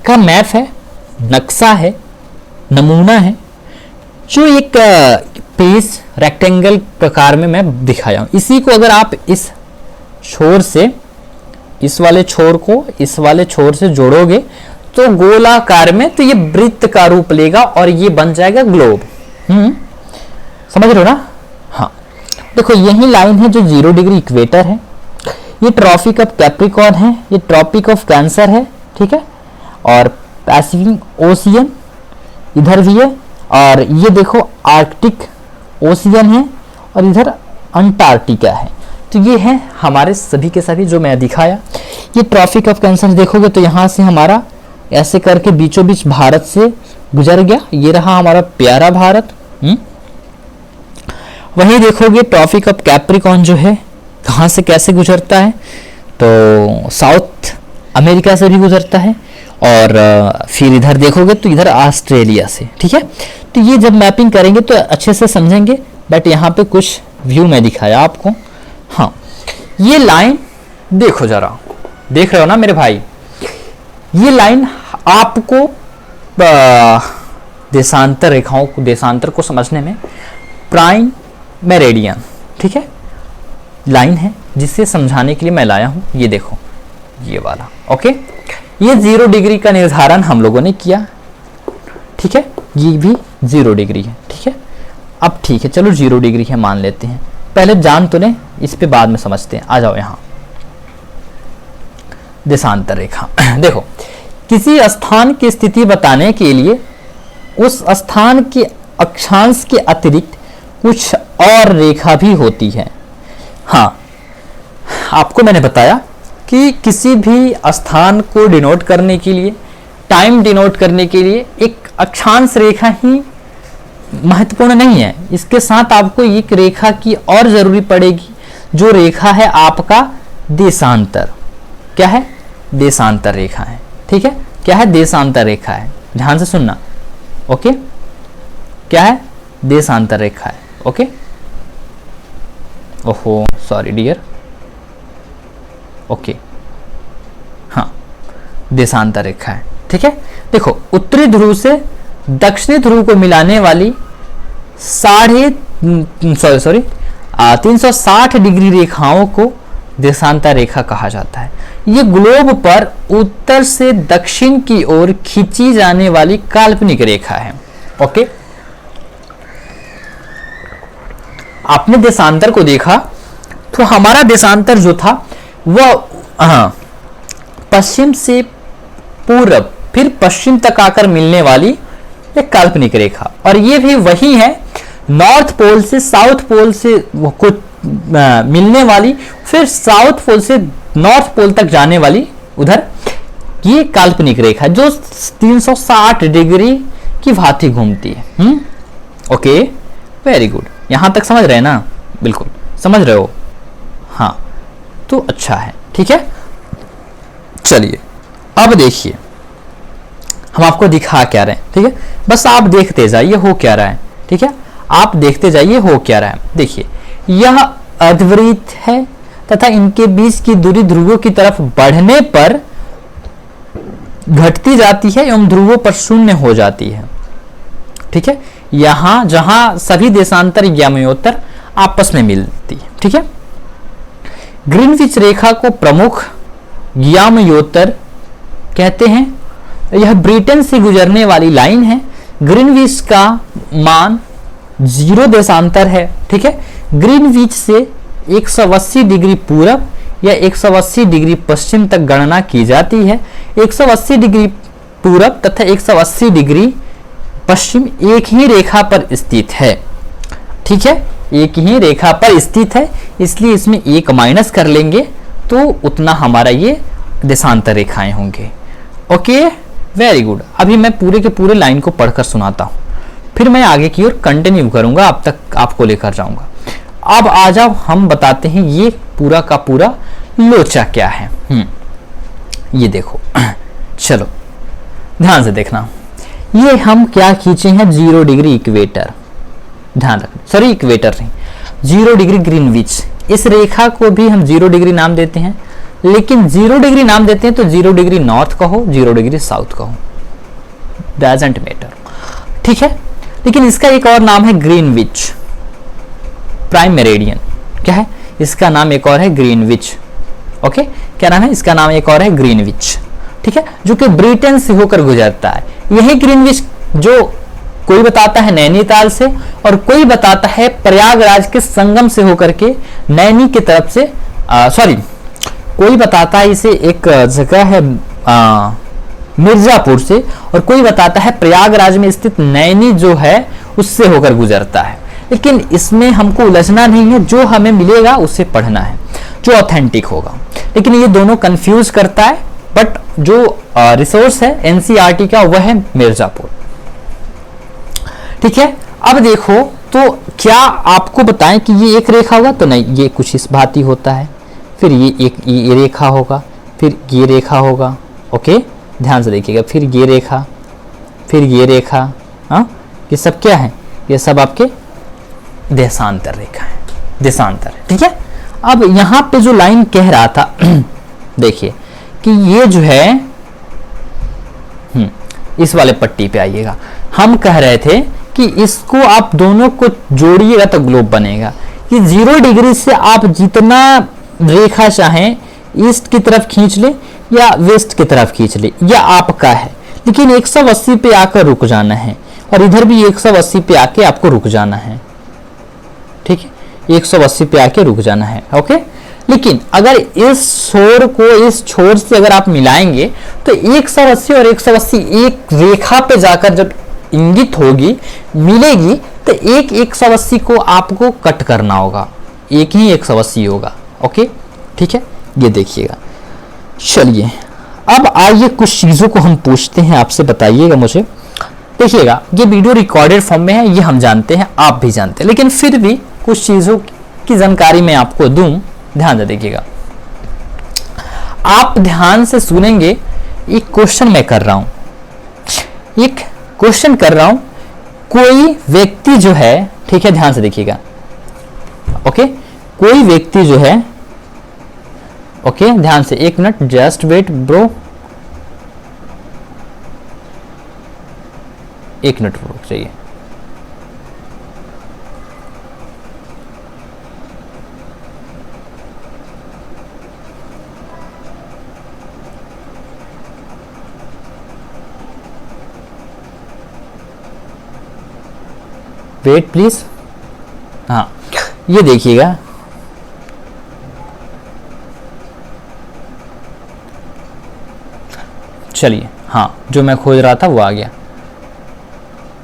का मैप है, नक्शा है, नमूना है, जो एक पेज रेक्टेंगल प्रकार में मैं दिखाया हूं। इसी को अगर आप इस छोर से इस वाले छोर को इस वाले छोर से जोड़ोगे तो गोलाकार में, तो ये वृत्त का रूप लेगा और ये बन जाएगा ग्लोब। समझ रहे हो ना? हाँ, देखो यही लाइन है जो 0 डिग्री इक्वेटर है, ये ट्रॉपिक ऑफ कैप्रिकॉर्न है, ये ट्रॉपिक ऑफ कैंसर है, ठीक है, और पैसिफिक ओशियन इधर भी है, और ये देखो आर्कटिक ओशियन है, और इधर अंटार्कटिका है। तो ये है हमारे सभी के सभी जो मैं दिखाया। ये ट्रॉपिक ऑफ कैंसर देखोगे तो यहाँ से हमारा ऐसे करके बीचों बीच भारत से गुजर गया, ये रहा हमारा प्यारा भारत। वहीं देखोगे ट्रॉपिक ऑफ कैप्रिकॉर्न जो है कहाँ से कैसे गुजरता है, तो साउथ अमेरिका से भी गुजरता है, और फिर इधर देखोगे तो इधर ऑस्ट्रेलिया से। ठीक है, तो ये जब मैपिंग करेंगे तो अच्छे से समझेंगे, बट यहाँ पे कुछ व्यू मैं दिखाया आपको। हाँ, ये लाइन देखो जरा, देख रहे हो ना मेरे भाई, ये लाइन आपको देशांतर रेखाओं को, देशांतर को समझने में प्राइम मेरिडियन, ठीक है, लाइन है, जिसे समझाने के लिए मैं लाया हूं। ये देखो, ये वाला। ओके, ये 0 डिग्री का निर्धारण हम लोगों ने किया, ठीक है, ये भी 0 डिग्री है, ठीक है। अब ठीक है, चलो 0 डिग्री है मान लेते हैं, पहले जान तो लें, इस पे बाद में समझते हैं। आ जाओ यहाँ, देशांतर रेखा। देखो, किसी स्थान की स्थिति बताने के लिए उस स्थान के अक्षांश के अतिरिक्त कुछ और रेखा भी होती है। हाँ, आपको मैंने बताया कि किसी भी स्थान को डिनोट करने के लिए, टाइम डिनोट करने के लिए एक अक्षांश रेखा ही महत्वपूर्ण नहीं है, इसके साथ आपको एक रेखा की और जरूरी पड़ेगी, जो रेखा है आपका देशांतर। क्या है? देशांतर रेखा है, ठीक है। क्या है? देशांतर रेखा है, ध्यान से सुनना। ओके, क्या है? देशांतर रेखा है। ओके, ओहो सॉरी डियर। ओके, हाँ, देशांतर रेखा है, ठीक है। देखो, उत्तरी ध्रुव से दक्षिणी ध्रुव को मिलाने वाली 360 डिग्री रेखाओं को देशांतर रेखा कहा जाता है। ये ग्लोब पर उत्तर से दक्षिण की ओर खींची जाने वाली काल्पनिक रेखा है। ओके, आपने देशांतर को देखा तो हमारा देशांतर जो था वह पश्चिम से पूर्व फिर पश्चिम तक आकर मिलने वाली एक काल्पनिक रेखा, और ये भी वही है, नॉर्थ पोल से साउथ पोल से को मिलने वाली, फिर साउथ पोल से नॉर्थ पोल तक जाने वाली उधर, ये काल्पनिक रेखा जो 360 डिग्री की भांति घूमती है। ओके, वेरी गुड, यहां तक समझ रहे हैं ना? बिल्कुल समझ रहे हो, हाँ, तो अच्छा है, ठीक है। चलिए अब देखिए, हम आपको दिखा क्या रहे हैं, ठीक है, बस आप देखते जाइए हो क्या रहा है, ठीक है, आप देखते जाइए हो क्या रहा है। देखिए, यह अर्धवृत्त है तथा इनके बीच की दूरी ध्रुवों की तरफ बढ़ने पर घटती जाती है एवं ध्रुवों पर शून्य हो जाती है, ठीक है। यहां जहां सभी देशांतर यामयोत्तर आपस में मिलती है, ठीक है। ग्रीनविच रेखा को प्रमुख यामयोत्तर कहते हैं। यह ब्रिटेन से गुजरने वाली लाइन है। ग्रीनविच का मान 0 देशांतर है, ठीक है। ग्रीनविच से 180 डिग्री पूरब या 180 डिग्री पश्चिम तक गणना की जाती है। 180 डिग्री पूरब तथा 180 डिग्री पश्चिम एक ही रेखा पर स्थित है, ठीक है, एक ही रेखा पर स्थित है, इसलिए इसमें एक माइनस कर लेंगे तो उतना हमारा ये देशांतर रेखाएं होंगे। Okay, very good. अभी मैं पूरे के पूरे लाइन को पढ़कर सुनाता हूं, फिर मैं आगे की ओर कंटिन्यू करूंगा, अब तक आपको लेकर जाऊंगा। अब आ जाओ, हम बताते हैं ये पूरा का पूरा लोचा क्या है। ये देखो, चलो ध्यान से देखना, ये हम क्या खींचे हैं, 0 डिग्री इक्वेटर, ध्यान रखना, सॉरी इक्वेटर नहीं, 0 डिग्री ग्रीनविच। इस रेखा को भी हम 0 डिग्री नाम देते हैं, लेकिन 0 डिग्री नाम देते हैं तो 0 डिग्री नॉर्थ कहो, 0 डिग्री साउथ कहो, डजंट मैटर, ठीक है। लेकिन इसका एक और नाम है ग्रीनविच, प्राइम मेरिडियन। क्या है इसका नाम? एक और है ग्रीनविच। ओके, क्या नाम है इसका? नाम एक और है ग्रीनविच, ठीक है, जो कि ब्रिटेन से होकर गुजरता है। यही ग्रीनविच जो कोई बताता है नैनीताल से और कोई बताता है प्रयागराज के संगम से होकर के नैनी की तरफ से, सॉरी, कोई बताता है इसे एक जगह है मिर्जापुर से, और कोई बताता है प्रयागराज में स्थित नैनी जो है उससे होकर गुजरता है। लेकिन इसमें हमको उलझना नहीं है, जो हमें मिलेगा उसे पढ़ना है, जो ऑथेंटिक होगा। लेकिन ये दोनों कंफ्यूज करता है, बट जो रिसोर्स है एनसीईआरटी का वह है मिर्जापुर, ठीक है। अब देखो, तो क्या आपको बताएं कि ये एक रेखा होगा? तो नहीं, ये कुछ इस भांति होता है, फिर ये रेखा होगा, फिर ये रेखा होगा। ओके, ध्यान से देखिएगा, फिर ये रेखा, फिर ये रेखा, हाँ, ये सब क्या है? ये सब आपके देशांतर रेखा है, देशांतर, ठीक है। अब यहां पे जो लाइन कह रहा था देखिए कि ये जो है, इस वाले पट्टी पे आइएगा, हम कह रहे थे कि इसको आप दोनों को जोड़िएगा तो ग्लोब बनेगा। ये 0 डिग्री से आप जितना रेखा चाहें ईस्ट की तरफ खींच ले या वेस्ट की तरफ खींच ले, यह आपका है, लेकिन 180 पे आकर रुक जाना है और इधर भी 180 पे आके आपको रुक जाना है। ठीक है, 180 पे आके रुक जाना है। ओके, लेकिन अगर इस छोर को इस छोर से अगर आप मिलाएंगे तो 180 और 180 एक रेखा पे जाकर जब इंगित होगी, मिलेगी, तो एक 180 को आपको कट करना होगा, एक ही 180 होगा। ओके, ठीक है, ये देखिएगा। चलिए अब आइए कुछ चीजों को हम पूछते हैं आपसे, बताइएगा मुझे। देखिएगा, ये वीडियो रिकॉर्डेड फॉर्म में है, ये हम जानते हैं, आप भी जानते हैं, लेकिन फिर भी कुछ चीजों की जानकारी मैं आपको दूं, ध्यान से देखिएगा। आप ध्यान से सुनेंगे, एक क्वेश्चन मैं कर रहा हूं, एक क्वेश्चन कर रहा हूं, कोई व्यक्ति जो है, ठीक है, ध्यान से देखिएगा। ओके, कोई व्यक्ति जो है, ओके, ध्यान से, एक मिनट, जस्ट वेट ब्रो, एक मिनट रुक जाइए। Wait please. हाँ, ये देखिएगा, चलिए, हाँ, जो मैं खोज रहा था वो आ गया।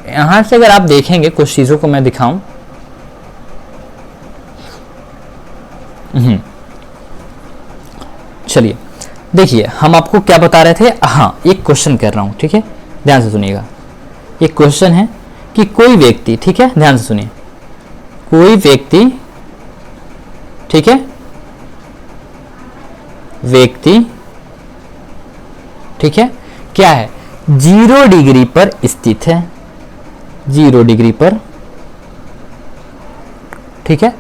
यहां से अगर आप देखेंगे, कुछ चीजों को मैं दिखाऊं, चलिए देखिए, हम आपको क्या बता रहे थे। हाँ, एक क्वेश्चन कर रहा हूं, ठीक है, ध्यान से सुनिएगा। एक क्वेश्चन है कि कोई व्यक्ति, ठीक है, ध्यान से सुनिए, कोई व्यक्ति, ठीक है, व्यक्ति, ठीक है, क्या है, 0 डिग्री पर स्थित है, 0 डिग्री पर, ठीक है,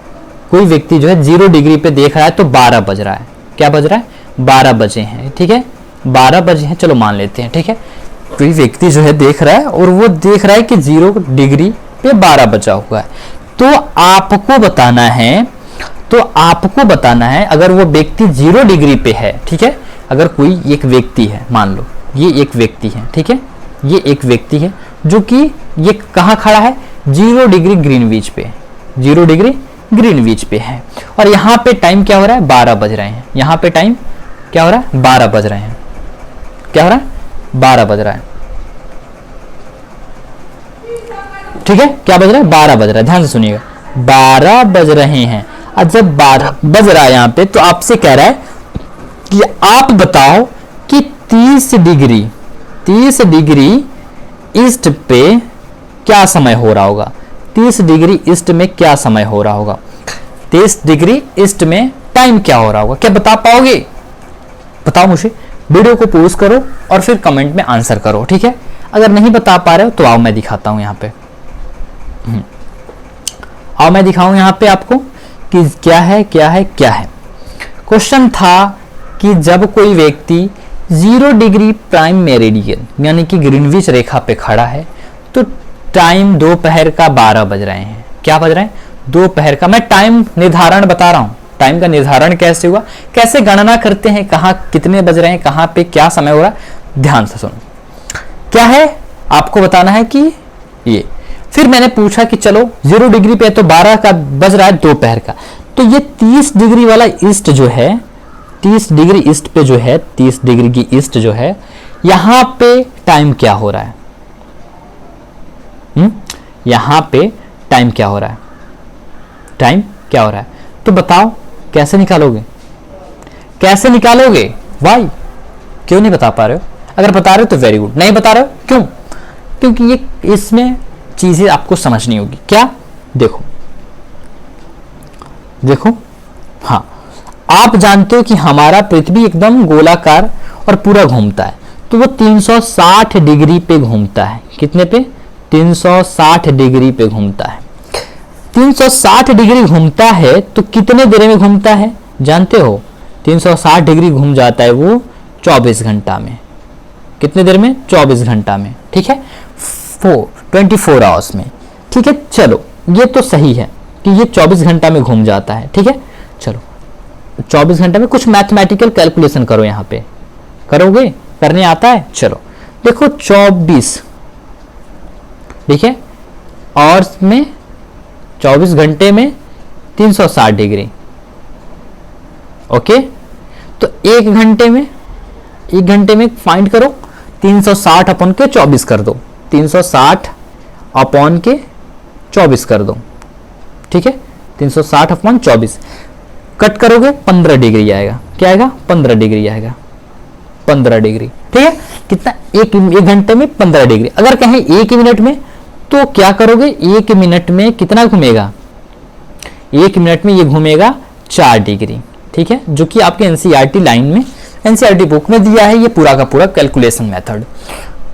कोई व्यक्ति जो है 0 डिग्री पे देख रहा है, तो 12 बज रहा है, क्या बज रहा है, 12 बजे हैं, ठीक है, 12 बजे हैं, चलो मान लेते हैं, ठीक है। कोई व्यक्ति जो है देख रहा है और वो देख रहा है कि 0 डिग्री पे 12 बजा हुआ है, तो आपको बताना है, अगर वो व्यक्ति 0 डिग्री पे है, ठीक है, अगर कोई एक व्यक्ति है, मान लो ये एक व्यक्ति है, ठीक है, ये एक व्यक्ति है जो कि ये कहाँ खड़ा है, 0 डिग्री ग्रीनविच पे, 0 डिग्री ग्रीनविच पे है, और यहाँ पे टाइम क्या हो रहा है, 12 बज रहे हैं, यहाँ पे टाइम क्या हो रहा है, 12 बज रहे हैं, क्या हो रहा है, 12 बज रहा है, ठीक है, क्या बज रहा है, 12 बज रहा है, ध्यान से सुनिएगा, 12 बज रहे हैं। और जब 12 बज रहा है यहाँ पे, तो आपसे कह रहा है कि आप बताओ कि 30 डिग्री ईस्ट पे क्या समय हो रहा होगा, 30 डिग्री ईस्ट में क्या समय हो रहा होगा, 30 डिग्री ईस्ट में टाइम क्या हो रहा होगा, क्या बता पाओगे, बताओ मुझे। वीडियो को पॉज करो और फिर कमेंट में आंसर करो, ठीक है। अगर नहीं बता पा रहे हो तो आओ मैं दिखाता हूं यहाँ पे, आओ मैं दिखाऊं यहाँ पे आपको कि क्या है। क्वेश्चन था कि जब कोई व्यक्ति 0 डिग्री प्राइम मेरिडियन यानी कि ग्रीनविच रेखा पे खड़ा है, तो टाइम दोपहर का 12 बज रहे हैं, क्या बज रहे हैं, दोपहर का। मैं टाइम निर्धारण बता रहा हूं, टाइम का निर्धारण कैसे हुआ, कैसे गणना करते हैं, कहाँ कितने बज रहे हैं, कहाँ पे क्या समय हो रहा है, ध्यान से सुनो। क्या है, आपको बताना है कि ये। फिर मैंने पूछा कि चलो 0 डिग्री पे तो 12 का बज रहा है दोपहर का, तो ये 30 डिग्री वाला ईस्ट जो है, 30 डिग्री ईस्ट पे जो है, 30 डिग्री की ईस्ट जो है, यहां पे टाइम क्या हो रहा है, यहां पे टाइम क्या हो रहा है, टाइम क्या हो रहा है, तो बताओ कैसे निकालोगे, वाई, क्यों नहीं बता पा रहे हो। अगर बता रहे हो तो वेरी गुड, नहीं बता रहे हो क्यों, क्योंकि ये इसमें चीजें आपको समझनी होगी। क्या, देखो, हाँ, आप जानते हो कि हमारा पृथ्वी एकदम गोलाकार और पूरा घूमता है, तो वो 360 डिग्री पे घूमता है, कितने पे, 360 डिग्री पे घूमता है। 360 डिग्री घूमता है तो कितने देर में घूमता है, जानते हो, 360 डिग्री घूम जाता है वो 24 घंटा में, कितने देर में, 24 घंटा में, ठीक है, 24 आवर्स में, ठीक है। चलो ये तो सही है कि ये 24 घंटा में घूम जाता है, ठीक है। चलो 24 घंटे में कुछ मैथमेटिकल कैलकुलेशन करो, यहाँ पे करोगे, करने आता है? चलो देखो 24, ठीक है, और में 24 घंटे में 360 डिग्री। ओके, तो एक घंटे में फाइंड करो, 360 अपॉन के 24 कर दो, 360 अपॉन के 24 कर दो, ठीक है, 360 अपॉन 24 कट करोगे 15 डिग्री आएगा। क्या आएगा? 15 डिग्री आएगा, 15 डिग्री, ठीक है। कितना? एक घंटे में 15 डिग्री। अगर कहें एक मिनट में तो क्या करोगे? एक मिनट में कितना घूमेगा? एक मिनट में ये घूमेगा 4 डिग्री, ठीक है, जो कि आपके एनसीईआरटी लाइन में, एनसीईआरटी बुक में दिया है ये पूरा का पूरा कैलकुलेशन मेथड।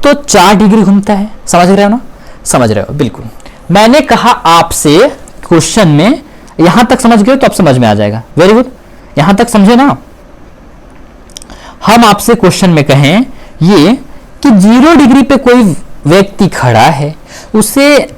तो 4 डिग्री घूमता है, समझ रहे हो ना? समझ रहे हो, बिल्कुल। मैंने कहा आपसे क्वेश्चन में, यहां तक समझ गए तो अब समझ में आ जाएगा। वेरी गुड, यहां तक समझे ना? हम आपसे क्वेश्चन में कहें ये कि 0 डिग्री पे कोई व्यक्ति खड़ा है, उसे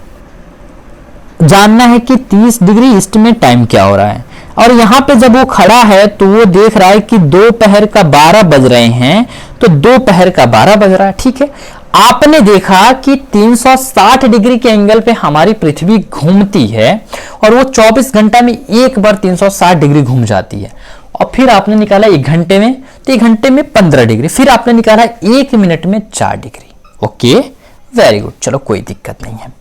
जानना है कि 30 डिग्री ईस्ट में टाइम क्या हो रहा है, और यहां पे जब वो खड़ा है तो वो देख रहा है कि दोपहर का 12 बज रहे हैं, तो दोपहर का 12 बज रहा है, ठीक है। आपने देखा कि 360 डिग्री के एंगल पे हमारी पृथ्वी घूमती है और वो 24 घंटा में एक बार 360 डिग्री घूम जाती है, और फिर आपने निकाला 1 घंटे में, तो 1 घंटे में 15 डिग्री, फिर आपने निकाला 1 मिनट में 4 डिग्री। ओके, वेरी गुड, चलो कोई दिक्कत नहीं है,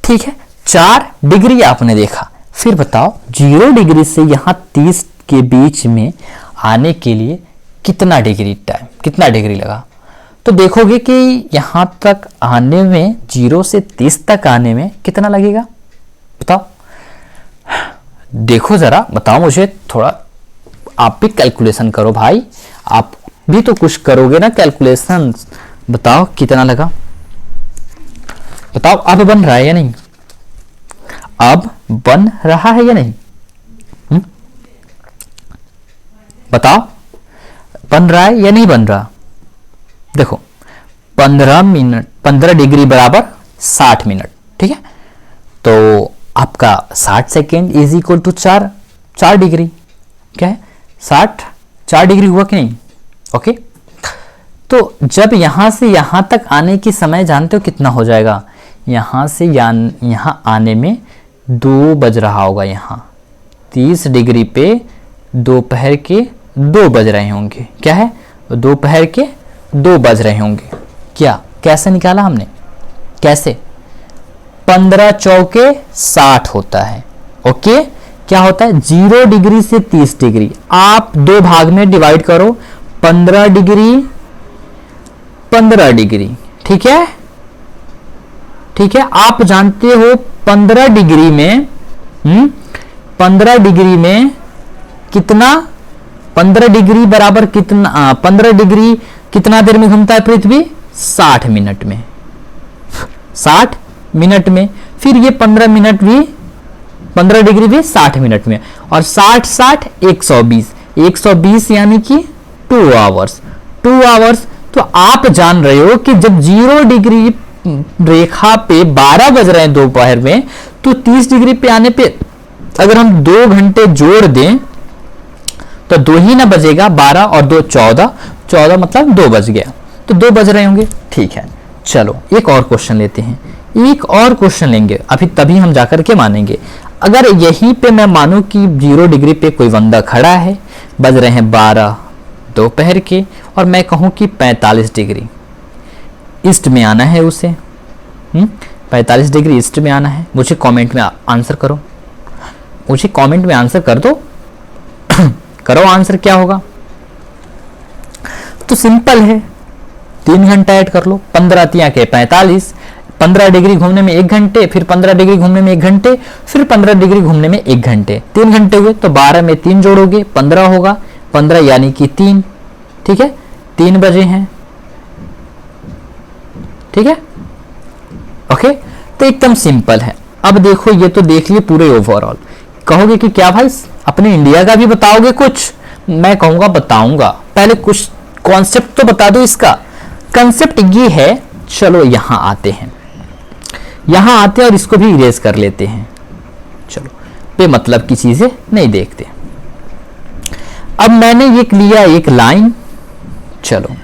ठीक है। 4 डिग्री आपने देखा, फिर बताओ 0 डिग्री से यहां 30 के बीच में आने के लिए कितना डिग्री टाइम, कितना डिग्री लगा? तो देखोगे कि यहां तक आने में, 0 से 30 तक आने में कितना लगेगा? बताओ, देखो जरा, बताओ मुझे थोड़ा। आप भी कैलकुलेशन करो भाई, आप भी तो कुछ करोगे ना कैलकुलेशन। बताओ कितना लगा, बताओ। अब बन रहा है या नहीं? अब बन रहा है या नहीं? बताओ, बन रहा है या नहीं बन रहा? देखो 15 डिग्री बराबर 60 मिनट, ठीक है। तो आपका 60 second is equal to 4 degree. क्या है? 4 डिग्री हुआ कि नहीं? ओके, तो जब यहां से यहां तक आने की समय जानते हो कितना हो जाएगा? यहां से यहां आने में 2 बज रहा होगा। यहां 30 डिग्री पे दोपहर के 2 बज रहे होंगे। क्या है? दोपहर के 2 बज रहे होंगे। क्या, कैसे निकाला हमने? कैसे? 15 चौके 60 होता है। ओके, क्या होता है? 0 डिग्री से 30 डिग्री आप 2 भाग में डिवाइड करो, 15 डिग्री 15 डिग्री, ठीक है, ठीक है। आप जानते हो 15 डिग्री में 15 डिग्री में कितना? 15 डिग्री बराबर कितना? 15 डिग्री कितना देर में घूमता है पृथ्वी? 60 मिनट में, 60 मिनट में। फिर ये 15 डिग्री भी 60 मिनट में, और 60 120 यानी कि 2 आवर्स। तो आप जान रहे हो कि जब 0 डिग्री रेखा पे 12 बज रहे हैं दोपहर में, तो 30 डिग्री पे आने पे अगर हम 2 घंटे जोड़ दें तो 2 ही ना बजेगा, 12 और 2 14 मतलब 2 बज गया, तो 2 बज रहे होंगे, ठीक है। चलो एक और क्वेश्चन लेते हैं, एक और क्वेश्चन लेंगे अभी, तभी हम जाकर के मानेंगे। अगर यहीं पे मैं मानूं कि 0 डिग्री पे कोई बंदा खड़ा है, बज रहे हैं 12 दोपहर के, और मैं कहूं कि 45 डिग्री ईस्ट में आना है उसे, 45 डिग्री ईस्ट में आना है। मुझे कमेंट में आंसर करो, मुझे कमेंट में आंसर कर दो करो आंसर क्या होगा? तो सिंपल है, 3 घंटा ऐड कर लो, 15 तिया के 45, 15 डिग्री घूमने में 1 घंटे, फिर 15 डिग्री घूमने में 1 घंटे, फिर 15 डिग्री घूमने में 1 घंटे, 3 घंटे हुए। तो 12 में 3 जोड़ोगे 15 होगा, 15 यानी कि 3, ठीक है, 3 बजे हैं, ठीक है। ओके, तो एकदम सिंपल है। अब देखो, ये तो देख लिए पूरे ओवरऑल। कहोगे कि क्या भाई अपने इंडिया का भी बताओगे कुछ? मैं कहूंगा बताऊंगा, पहले कुछ कॉन्सेप्ट तो बता दो। इसका कॉन्सेप्ट ये है, चलो यहां आते हैं, यहां आते हैं और इसको भी इरेज कर लेते हैं। चलो, बेमतलब की चीजें नहीं देखते। अब मैंने एक लिया एक लाइन, चलो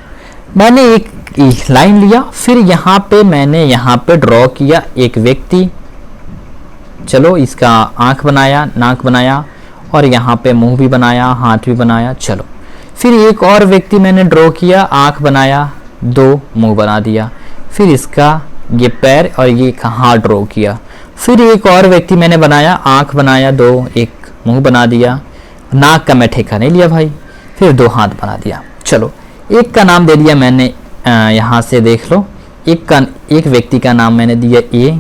मैंने एक लाइन लिया, फिर यहाँ पे मैंने यहाँ पे ड्रॉ किया एक व्यक्ति, चलो इसका आंख बनाया, नाक बनाया, और यहाँ पे मुंह भी बनाया, हाथ भी बनाया। चलो फिर एक और व्यक्ति मैंने ड्रॉ किया, आंख बनाया, दो मुंह बना दिया, फिर इसका ये पैर और ये हाथ ड्रॉ किया। फिर एक और व्यक्ति मैंने बनाया, आंख बनाया, दो, एक मुंह बना दिया, नाक का मैं ठेका नहीं लिया भाई, फिर दो हाथ बना दिया। चलो एक का नाम दे दिया मैंने, यहाँ से देख लो, एक व्यक्ति का नाम मैंने दिया ए,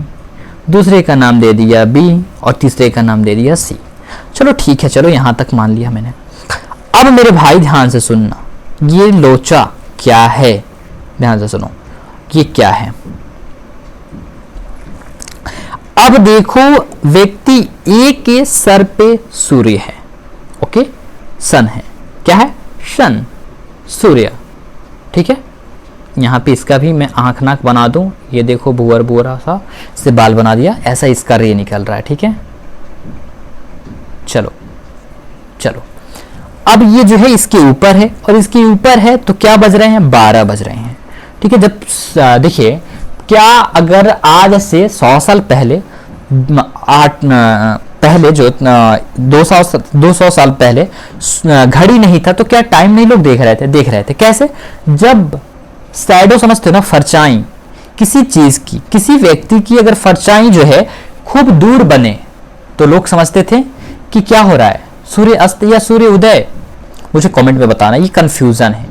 दूसरे का नाम दे दिया बी, और तीसरे का नाम दे दिया सी। चलो ठीक है, चलो यहाँ तक मान लिया मैंने। अब मेरे भाई ध्यान से सुनना, ये लोचा क्या है, ध्यान से सुनो, ये क्या है। अब देखो व्यक्ति ए के सर पे सूर्य है, ओके, सन है, क्या है, सन, सूर्य, ठीक है। यहाँ पे इसका भी मैं आंख नाक बना दूं, ये देखो भूअर भूअरा सा से बाल बना दिया, ऐसा इसका रे निकल रहा है, ठीक है। चलो चलो अब ये जो है इसके ऊपर है, और इसके ऊपर है तो क्या बज रहे हैं, 12 बज रहे हैं, ठीक है। जब देखिए, क्या अगर आज से 100 साल पहले, पहले जो 200 साल पहले घड़ी नहीं था, तो क्या टाइम नहीं लोग देख रहे थे कैसे, जब शैडो समझते हो ना, परछाई किसी चीज की, किसी व्यक्ति की अगर परछाई जो है खूब दूर बने तो लोग समझते थे कि क्या हो रहा है, सूर्य अस्त या सूर्य उदय। मुझे कमेंट में बताना, ये कंफ्यूजन है।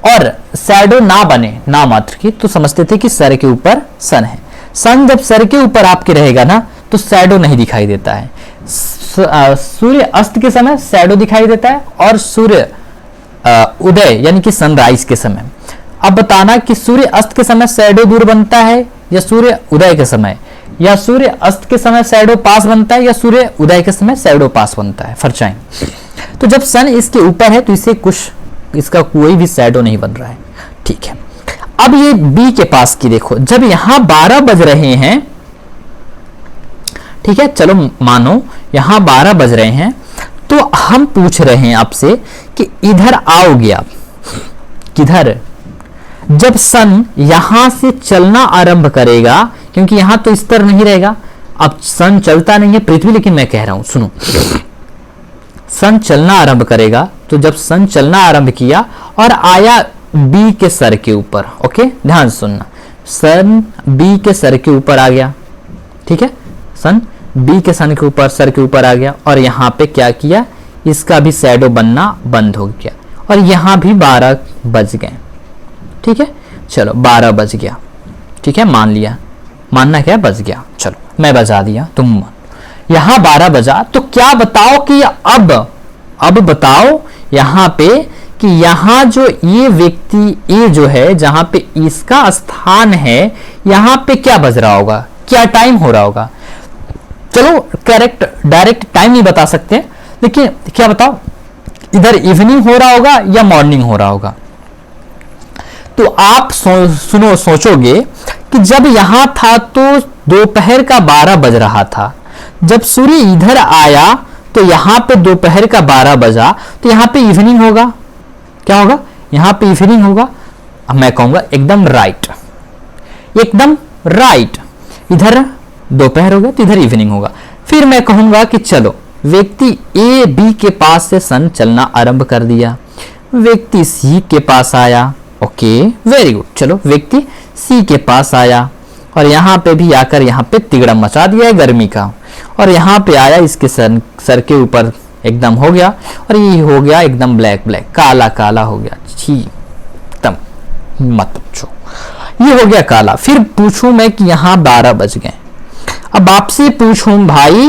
और शैडो ना बने, ना मात्र की, तो समझते थे कि सर के ऊपर सन है। सन जब सर के ऊपर आपके रहेगा ना, तो शैडो नहीं दिखाई देता है। सूर्य अस्त के समय शैडो दिखाई देता है, और सूर्य उदय यानी कि सनराइज के समय। अब बताना कि सूर्य अस्त के समय शैडो दूर बनता है, या सूर्य उदय के समय, या सूर्य अस्त के समय शैडो पास बनता है, या सूर्य उदय के समय शैडो पास बनता है, परछाई। तो जब सन इसके ऊपर है तो इसे कुछ, इसका कोई भी शैडो नहीं बन रहा है, ठीक है। अब ये बी के पास की देखो, जब यहां 12 बज रहे हैं, ठीक है, चलो मानो यहां 12 बज रहे हैं, तो हम पूछ रहे हैं आपसे कि इधर आओगे आप, किधर, जब सन यहां से चलना आरंभ करेगा, क्योंकि यहां तो स्तर नहीं रहेगा, अब सन चलता नहीं है पृथ्वी, लेकिन मैं कह रहा हूं सुनो, सन चलना आरंभ करेगा, तो जब सन चलना आरंभ किया और आया बी के सर के ऊपर, ओके, ध्यान सुनना, सन बी के सर के ऊपर आ गया, ठीक है, सन बी के सन के ऊपर, सर के ऊपर आ गया, और यहां पे क्या किया, इसका भी शैडो बनना बंद हो गया, और यहां भी 12 बज गए, ठीक है। चलो 12 बज गया, ठीक है, मान लिया, मानना क्या, बज गया, चलो मैं बजा दिया, तुम मान, यहां 12 बजा, तो क्या बताओ कि अब बताओ यहां पे कि यहां जो ये व्यक्ति ए जो है, जहां पे इसका स्थान है, यहां पे क्या बज रहा होगा, क्या टाइम हो रहा होगा। चलो करेक्ट डायरेक्ट टाइम नहीं बता सकते, लेकिन क्या बताओ, इधर इवनिंग हो रहा होगा या मॉर्निंग हो रहा होगा। तो आप सुनो, सोचोगे कि जब यहां था तो दोपहर का 12 बज रहा था, जब सूर्य इधर आया तो यहां पे दोपहर का 12 बजा, तो यहां पे इवनिंग होगा, क्या होगा, यहां पे इवनिंग होगा। अब मैं कहूंगा एकदम राइट, एकदम राइट, इधर दोपहर होगा तो इधर इवनिंग होगा। फिर मैं कहूंगा कि चलो व्यक्ति ए बी के पास से सन चलना आरंभ कर दिया, व्यक्ति सी के पास आया, ओके वेरी गुड, चलो व्यक्ति सी के पास आया, और यहाँ पे भी आकर यहाँ पे तिगड़म मचा दिया है गर्मी का, और यहाँ पे आया इसके सर के ऊपर एकदम हो गया, और ये हो गया एकदम ब्लैक ब्लैक, काला काला हो गया, छी एकदम मत पूछो, ये हो गया काला। फिर पूछूं मैं कि यहाँ 12 बज गए, अब आपसे पूछूं भाई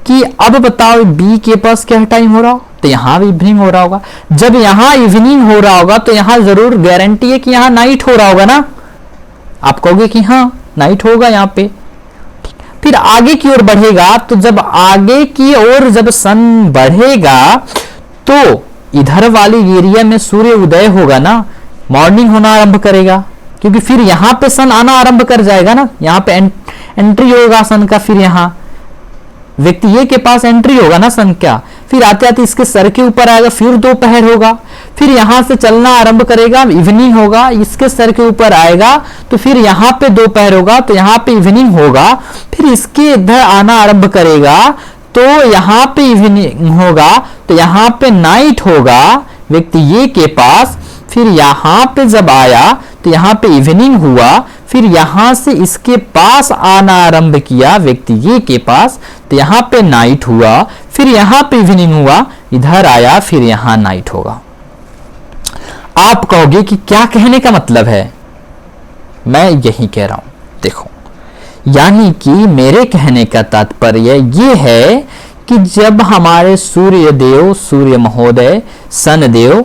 कि अब बताओ बी के पास क्या टाइम हो रहा हो, तो यहाँ भी इवनिंग हो रहा होगा। जब यहाँ इवनिंग हो रहा होगा तो यहाँ जरूर गारंटी है कि यहाँ नाइट हो रहा होगा ना, आप कहोगे कि हाँ नाइट होगा यहाँ पे। फिर आगे की ओर बढ़ेगा, तो जब आगे की ओर जब सन बढ़ेगा तो इधर वाले एरिया में सूर्य उदय होगा ना, मॉर्निंग होना आरंभ करेगा, क्योंकि फिर यहाँ पे सन आना आरंभ कर जाएगा ना, यहाँ पे एंट्री होगा सन का, फिर यहाँ व्यक्ति ए के पास एंट्री होगा ना सन का, फिर आते आते इसके सर के ऊपर आएगा, फिर दोपहर होगा, फिर यहाँ से चलना आरंभ करेगा, इवनिंग होगा, इसके सर के ऊपर आएगा तो फिर यहाँ पे दोपहर होगा, तो यहाँ पे इवनिंग होगा, फिर इसके इधर आना आरंभ करेगा तो यहाँ पे इवनिंग होगा, तो यहाँ पे नाइट होगा व्यक्ति ये के पास, फिर यहाँ पे जब आया तो यहाँ पे इवनिंग हुआ, फिर यहाँ से इसके पास आना आरंभ किया व्यक्ति ये के पास, तो यहाँ पे नाइट हुआ, फिर यहाँ पे इवनिंग हुआ, इधर आया, फिर यहाँ नाइट होगा। आप कहोगे कि क्या कहने का मतलब है? मैं यही कह रहा हूं, देखो, यानी कि मेरे कहने का तात्पर्य ये है कि जब हमारे सूर्य देव, सूर्य महोदय, सन देव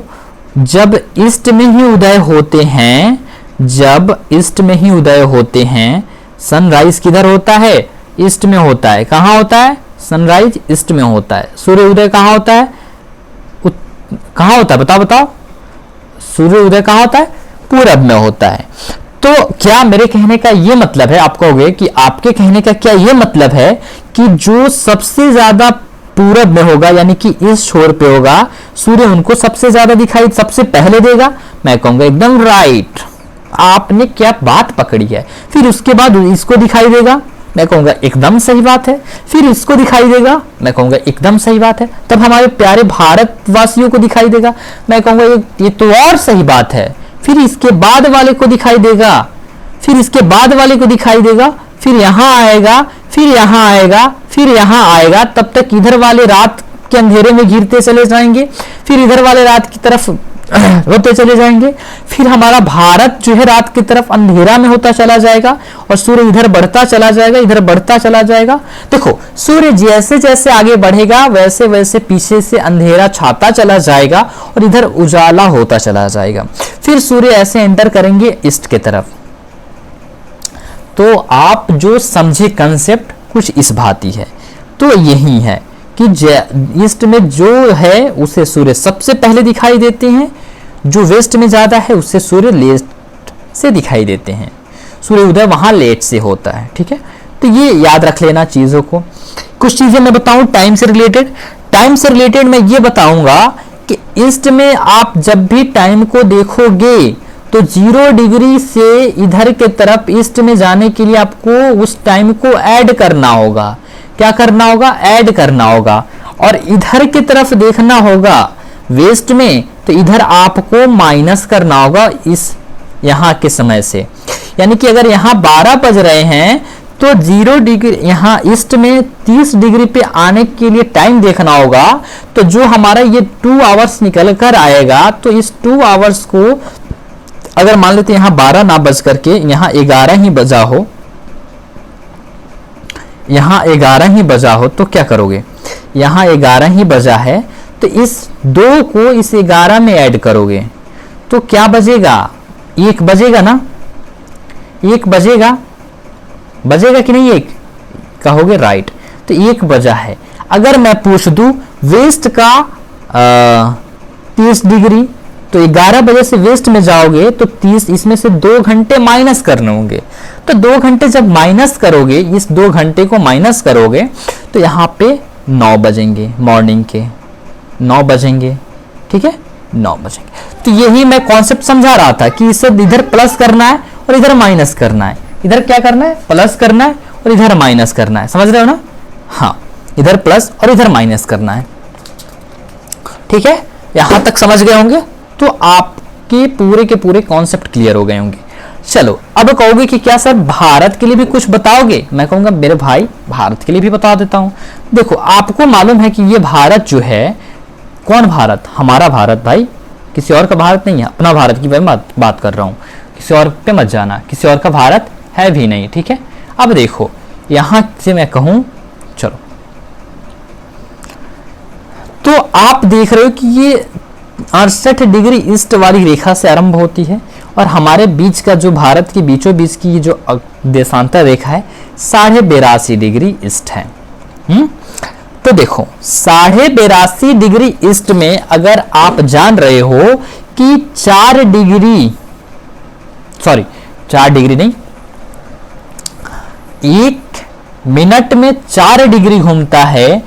जब ईस्ट में ही उदय होते हैं, जब ईस्ट में ही उदय होते हैं, सनराइज किधर होता है? ईस्ट में होता है। कहाँ होता है? सनराइज ईस्ट में होता है। सूर्य उदय कहाँ होता है? कहाँ होता है? बताओ बताओ, सूर्य उदय कहाँ होता है? पूरब में होता है। तो क्या मेरे कहने का ये मतलब है, आप कहोगे कि आपके कहने का क्या ये मतलब है कि जो सबसे ज्यादा पूरब में होगा यानी कि इस छोर पे होगा, सूर्य उनको सबसे ज्यादा दिखाई सबसे पहले देगा? मैं कहूंगा एकदम राइट, आपने क्या बात पकड़ी है। फिर उसके बाद इसको दिखाई देगा? मैं कहूंगा एकदम सही बात है। फिर इसको दिखाई देगा? मैं कहूंगा एकदम सही बात है। तब हमारे प्यारे भारतवासियों को दिखाई देगा? मैं कहूंगा ये तो और सही बात है। फिर इसके बाद वाले को दिखाई देगा, फिर इसके बाद वाले को दिखाई देगा, फिर यहाँ आएगा, फिर यहाँ आएगा, फिर यहाँ आएगा, तब तक इधर वाले रात के अंधेरे में गिरते चले जाएंगे, फिर इधर वाले रात की तरफ होते चले जाएंगे, फिर हमारा भारत जो है रात की तरफ अंधेरा में होता चला जाएगा और सूर्य इधर बढ़ता चला जाएगा, इधर बढ़ता चला जाएगा। देखो, सूर्य जैसे जैसे आगे बढ़ेगा वैसे वैसे पीछे से अंधेरा छाता चला जाएगा और इधर उजाला होता चला जाएगा। फिर सूर्य ऐसे एंटर करेंगे ईस्ट के तरफ। तो आप जो समझे कंसेप्ट कुछ इस भांति है। तो यही है कि ईस्ट में जो है उसे सूर्य सबसे पहले दिखाई देते हैं, जो वेस्ट में ज्यादा है उससे सूर्य लेट से दिखाई देते हैं। सूर्य उदय वहां लेट से होता है, ठीक है। तो ये याद रख लेना चीजों को। कुछ चीजें मैं बताऊं टाइम से रिलेटेड। टाइम से रिलेटेड मैं ये बताऊंगा कि ईस्ट में आप जब भी टाइम को देखोगे तो 0 डिग्री से इधर के तरफ ईस्ट में जाने के लिए आपको उस टाइम को ऐड करना होगा। क्या करना होगा? ऐड करना होगा। और इधर की तरफ देखना होगा वेस्ट में, तो इधर आपको माइनस करना होगा इस यहाँ के समय से। यानी कि अगर यहाँ 12 बज रहे हैं तो 0 डिग्री यहाँ ईस्ट में 30 डिग्री पे आने के लिए टाइम देखना होगा। तो जो हमारा ये 2 आवर्स निकल कर आएगा, तो इस 2 आवर्स को अगर मान लेते यहाँ 12 ना बज करके यहाँ 11 ही बजा हो, यहाँ 11 ही बजा हो, तो क्या करोगे? यहाँ 11 ही बजा है तो इस 2 को इस 11 में ऐड करोगे तो क्या बजेगा? 1 बजेगा ना? 1 बजेगा, बजेगा कि नहीं? 1 कहोगे, राइट। तो 1 बजा है। अगर मैं पूछ दूं वेस्ट का 30 डिग्री, तो 11 बजे से वेस्ट में जाओगे तो 30, इसमें से 2 घंटे माइनस करने होंगे। तो 2 घंटे जब माइनस करोगे, इस 2 घंटे को माइनस करोगे तो यहाँ पे 9 बजेंगे, मॉर्निंग के 9 बजेंगे, ठीक है, 9 बजेंगे। तो यही मैं कॉन्सेप्ट समझा रहा था कि इसे इधर प्लस करना है और इधर माइनस करना है। इधर क्या करना है? प्लस करना है और इधर माइनस करना है। समझ रहे हो ना? हाँ, इधर प्लस और इधर माइनस करना है, ठीक है। यहां तक समझ गए होंगे तो आपके पूरे के पूरे कॉन्सेप्ट क्लियर हो गए होंगे। चलो, अब कहोगे कि क्या सर भारत के लिए भी कुछ बताओगे? मैं कहूंगा मेरे भाई भारत के लिए भी बता देता हूं। देखो, आपको मालूम है कि ये भारत जो है, कौन भारत? हमारा भारत भाई, किसी और का भारत नहीं है, अपना भारत की मैं बात कर रहा हूं। किसी और पे मत जाना, किसी और का भारत है भी नहीं, ठीक है। अब देखो, यहां से मैं कहूं, चलो, तो आप देख रहे हो कि ये 68 डिग्री ईस्ट वाली रेखा से आरंभ होती है और हमारे बीच का जो भारत के बीचों बीच की जो देशांतर रेखा है 82.5 डिग्री ईस्ट है। तो देखो, 82.5 डिग्री ईस्ट में अगर आप जान रहे हो कि 4 डिग्री नहीं, 1 मिनट में 4 डिग्री घूमता है,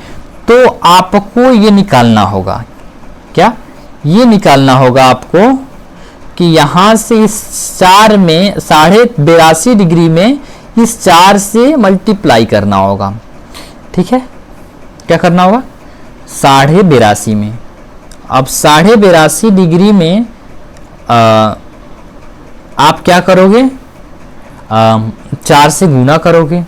तो आपको ये निकालना होगा, क्या ये निकालना होगा आपको कि यहां से इस 4 में 82.5 डिग्री में इस 4 से मल्टीप्लाई करना होगा। ठीक है, क्या करना होगा 82.5 में। अब 82.5 डिग्री में आप क्या करोगे, 4 से गुना करोगे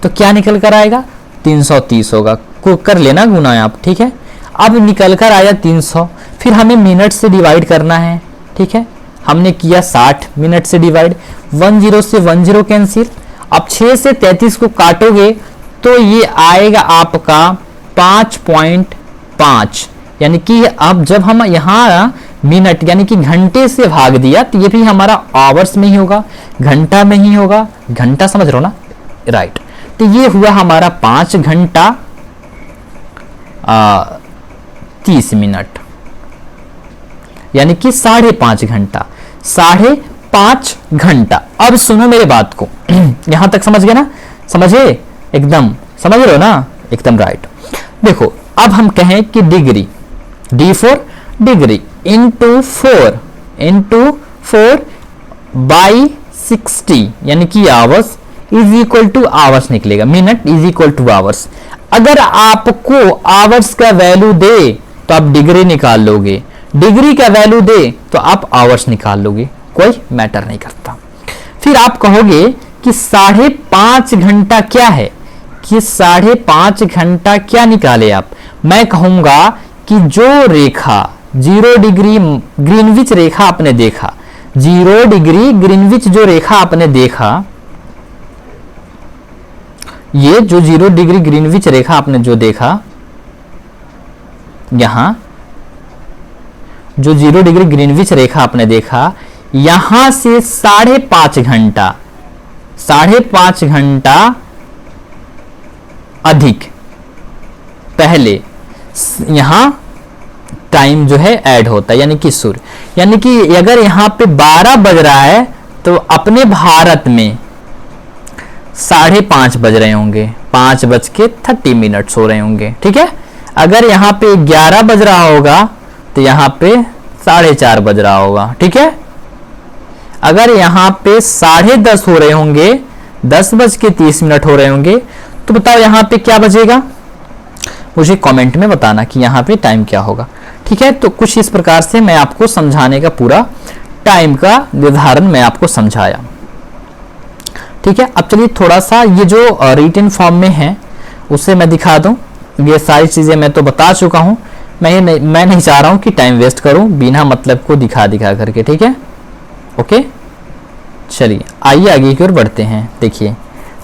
तो क्या निकल कर आएगा 330 होगा। को कर लेना गुना आप। ठीक है, अब निकल कर आया 300, फिर हमें मिनट से डिवाइड करना है। ठीक है, हमने किया 60 मिनट से डिवाइड, 10 से 10 कैंसिल। अब 6 से 33 को काटोगे तो ये आएगा आपका 5.5, यानी कि अब जब हम यहाँ मिनट यानी कि घंटे से भाग दिया तो ये भी हमारा आवर्स में ही होगा, घंटा में ही होगा। घंटा समझ रहे हो ना, राइट। तो ये हुआ हमारा 5 घंटा 30 मिनट, यानी कि 5.5 घंटा, 5.5 घंटा। अब सुनो मेरे बात को यहां तक समझ गए ना, समझे, एकदम समझ रहे हो ना, एकदम राइट। देखो अब हम कहें कि degree, D4 degree into 4 by 60 यानी कि hours is equal to hours निकलेगा, minute is equal to hours. अगर आपको आवर्स का वैल्यू दे तो आप डिग्री निकाल लोगे, डिग्री का वैल्यू दे तो आप आवर्स निकाल लोगे, कोई मैटर नहीं करता। फिर आप कहोगे कि 5.5 घंटा क्या है, कि 5.5 घंटा क्या निकाले आप। मैं कहूंगा कि जो रेखा 0 डिग्री ग्रीनविच रेखा आपने देखा, 0 डिग्री ग्रीनविच जो रेखा आपने देखा, ये जो 0 डिग्री ग्रीनविच रेखा आपने जो देखा, यहां जो 0 डिग्री ग्रीनविच रेखा आपने देखा, यहां से 5.5 घंटा अधिक पहले यहां टाइम जो है ऐड होता है, यानी कि सूर्य, यानी कि अगर यहां पे 12 बज रहा है तो अपने भारत में 5:30 बज रहे होंगे, 5:30 हो रहे होंगे। ठीक है, अगर यहाँ पे 11 बज रहा होगा तो यहाँ पे 4:30 बज रहा होगा। ठीक है, अगर यहाँ पे 10:30 हो रहे होंगे, 10:30 हो रहे होंगे, तो बताओ यहाँ पे क्या बजेगा, मुझे कमेंट में बताना कि यहाँ पे टाइम क्या होगा। ठीक है, तो कुछ इस प्रकार से मैं आपको समझाने का पूरा टाइम का निर्धारण मैं आपको समझाया। ठीक है, अब चलिए थोड़ा सा ये जो रिटन फॉर्म में है उसे मैं दिखा दूं। ये सारी चीजें मैं तो बता चुका हूं, मैं नहीं चाह रहा हूं कि टाइम वेस्ट करूं बिना मतलब को दिखा करके। ठीक है, ओके, चलिए आइए आगे की ओर बढ़ते हैं। देखिए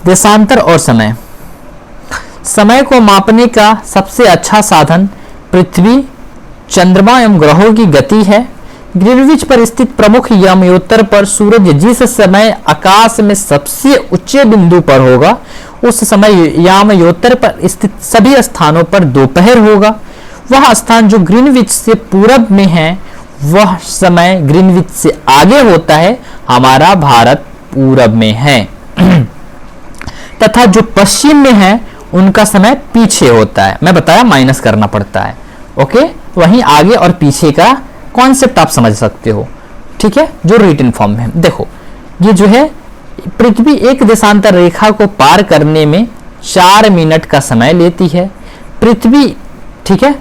देशांतर और समय, समय को मापने का सबसे अच्छा साधन पृथ्वी, चंद्रमा एवं ग्रहों की गति है। ग्रीनविच पर स्थित प्रमुख यामयोत्तर पर सूरज जिस समय आकाश में सबसे ऊंचे बिंदु पर होगा, उस समय यामयोत्तर पर स्थित सभी स्थानों पर दोपहर होगा। वह स्थान जो ग्रीनविच से पूरब में है, वह समय ग्रीनविच से आगे होता है, हमारा भारत पूरब में है। तथा जो पश्चिम में है उनका समय पीछे होता है, मैं बताया माइनस करना पड़ता है। ओके, वहीं आगे और पीछे का कॉन्सेप्ट आप समझ सकते हो। ठीक है, जो रिटन फॉर्म में है। देखो ये जो है पृथ्वी एक देशांतर रेखा को पार करने में 4 मिनट का समय लेती है। पृथ्वी ठीक है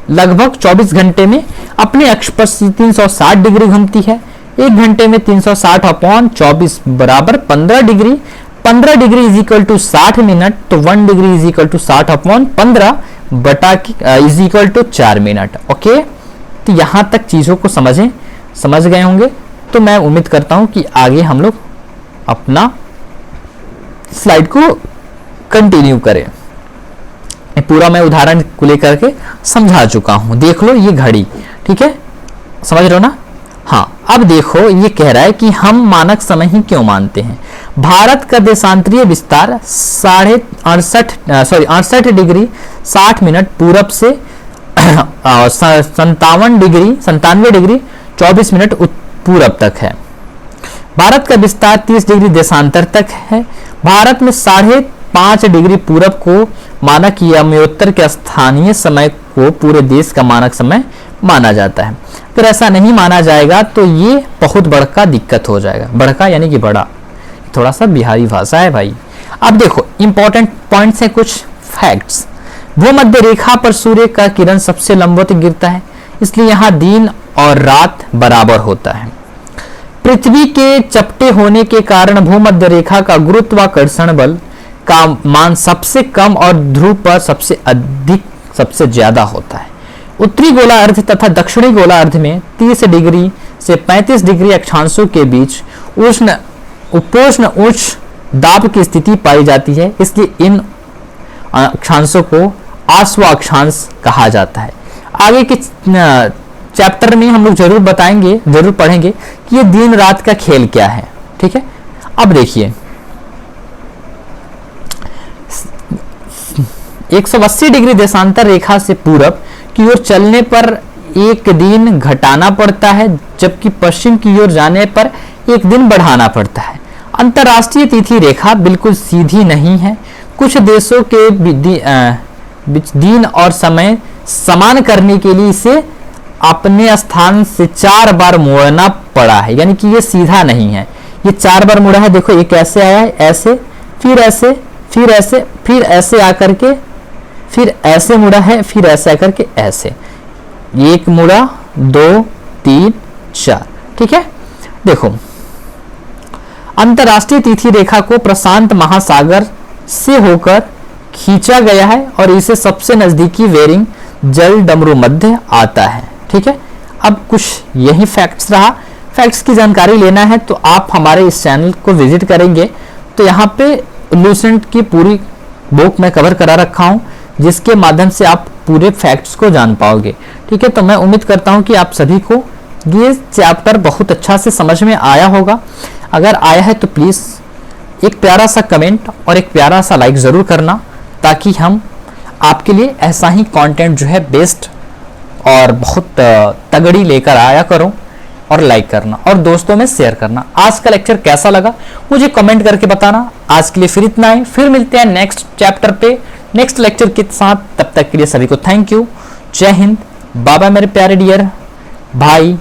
लगभग 24 घंटे में अपने अक्ष पर 360 डिग्री घूमती है। 1 घंटे में 360 अपॉन 24 बराबर 15 degree. 15 degree is equal to 60 minute, तो 1 degree is equal to 60 upon 15 बटा is equal to 4 minute. Okay, तो यहां तक चीजों को समझ गए होंगे। तो मैं उम्मीद करता हूं कि आगे हम लोग अपना स्लाइड को कंटिन्यू करें। पूरा मैं उदाहरण को लेकर के समझा चुका हूं। देख लो ये घड़ी, ठीक है, समझ रहे हो ना। हाँ, अब देखो ये कह रहा है कि हम मानक समय ही क्यों मानते हैं। भारत का देशांतरीय विस्तार 68 डिग्री 60 मिनट पूरब से 97 डिग्री 24 मिनट पूरब तक है। भारत का विस्तार 30 डिग्री देशांतर तक है। भारत में 5 डिग्री पूरब को मानक यामोत्तर के स्थानीय समय को पूरे देश का मानक समय माना जाता है। अगर ऐसा नहीं माना जाएगा तो ये बहुत बड़का दिक्कत हो जाएगा। बड़का यानी कि बड़ा, थोड़ा सा बिहारी भाषा है भाई। अब देखो इंपॉर्टेंट पॉइंट्स हैं, कुछ फैक्ट्स। भूमध्य रेखा पर सूर्य का किरण सबसे लंबवत गिरता है, इसलिए यहाँ दिन और रात बराबर होता है। पृथ्वी के चपटे होने के कारण भूमध्य रेखा का गुरुत्वाकर्षण बल का मान सबसे कम और ध्रुव पर सबसे अधिक, सबसे ज्यादा होता है। उत्तरी गोलार्ध तथा दक्षिणी गोलार्ध में 30 डिग्री से 35 डिग्री अक्षांशों के बीच उपोष्ण उच्च दाब की स्थिति पाई जाती है, इसलिए इन अक्षांशों को आश्व अक्षांश कहा जाता है। आगे के चैप्टर में हम लोग जरूर बताएंगे, जरूर पढ़ेंगे कि ये दिन रात का खेल क्या है। ठीक है, अब देखिए 180 डिग्री देशांतर रेखा से पूरब की ओर चलने पर एक दिन घटाना पड़ता है, जबकि पश्चिम की ओर जाने पर एक दिन बढ़ाना पड़ता है। अंतर्राष्ट्रीय तिथि रेखा बिल्कुल सीधी नहीं है। कुछ देशों के दिन और समय समान करने के लिए इसे अपने स्थान से 4 बार मोड़ना पड़ा है, यानी कि ये सीधा नहीं है, ये 4 बार मुड़ा है। देखो एक ऐसे आया है, ऐसे, फिर ऐसे, फिर ऐसे, फिर ऐसे आकर के, फिर ऐसे मुड़ा है, फिर ऐसे आकर के ऐसे, एक मुड़ा, 2 3 4। ठीक है, देखो अंतर्राष्ट्रीय तिथि रेखा को प्रशांत महासागर से होकर खींचा गया है और इसे सबसे नजदीकी वेरिंग जल डमरू मध्य आता है। ठीक है, अब कुछ यही फैक्ट्स रहा। फैक्ट्स की जानकारी लेना है तो आप हमारे इस चैनल को विजिट करेंगे तो यहाँ पे लूसेंट की पूरी बुक में कवर करा रखा हूँ, जिसके माध्यम से आप पूरे फैक्ट्स को जान पाओगे। ठीक है, तो मैं उम्मीद करता हूँ कि आप सभी को ये चैप्टर बहुत अच्छा से समझ में आया होगा। अगर आया है तो प्लीज़ एक प्यारा सा कमेंट और एक प्यारा सा लाइक ज़रूर करना, ताकि हम आपके लिए ऐसा ही कंटेंट जो है बेस्ट और बहुत तगड़ी लेकर आया करो। और लाइक करना और दोस्तों में शेयर करना। आज का लेक्चर कैसा लगा मुझे कमेंट करके बताना। आज के लिए फिर इतना ही, फिर मिलते हैं नेक्स्ट चैप्टर पे नेक्स्ट लेक्चर के साथ। तब तक के लिए सभी को थैंक यू। जय हिंद, बाय बाय मेरे प्यारे डियर भाई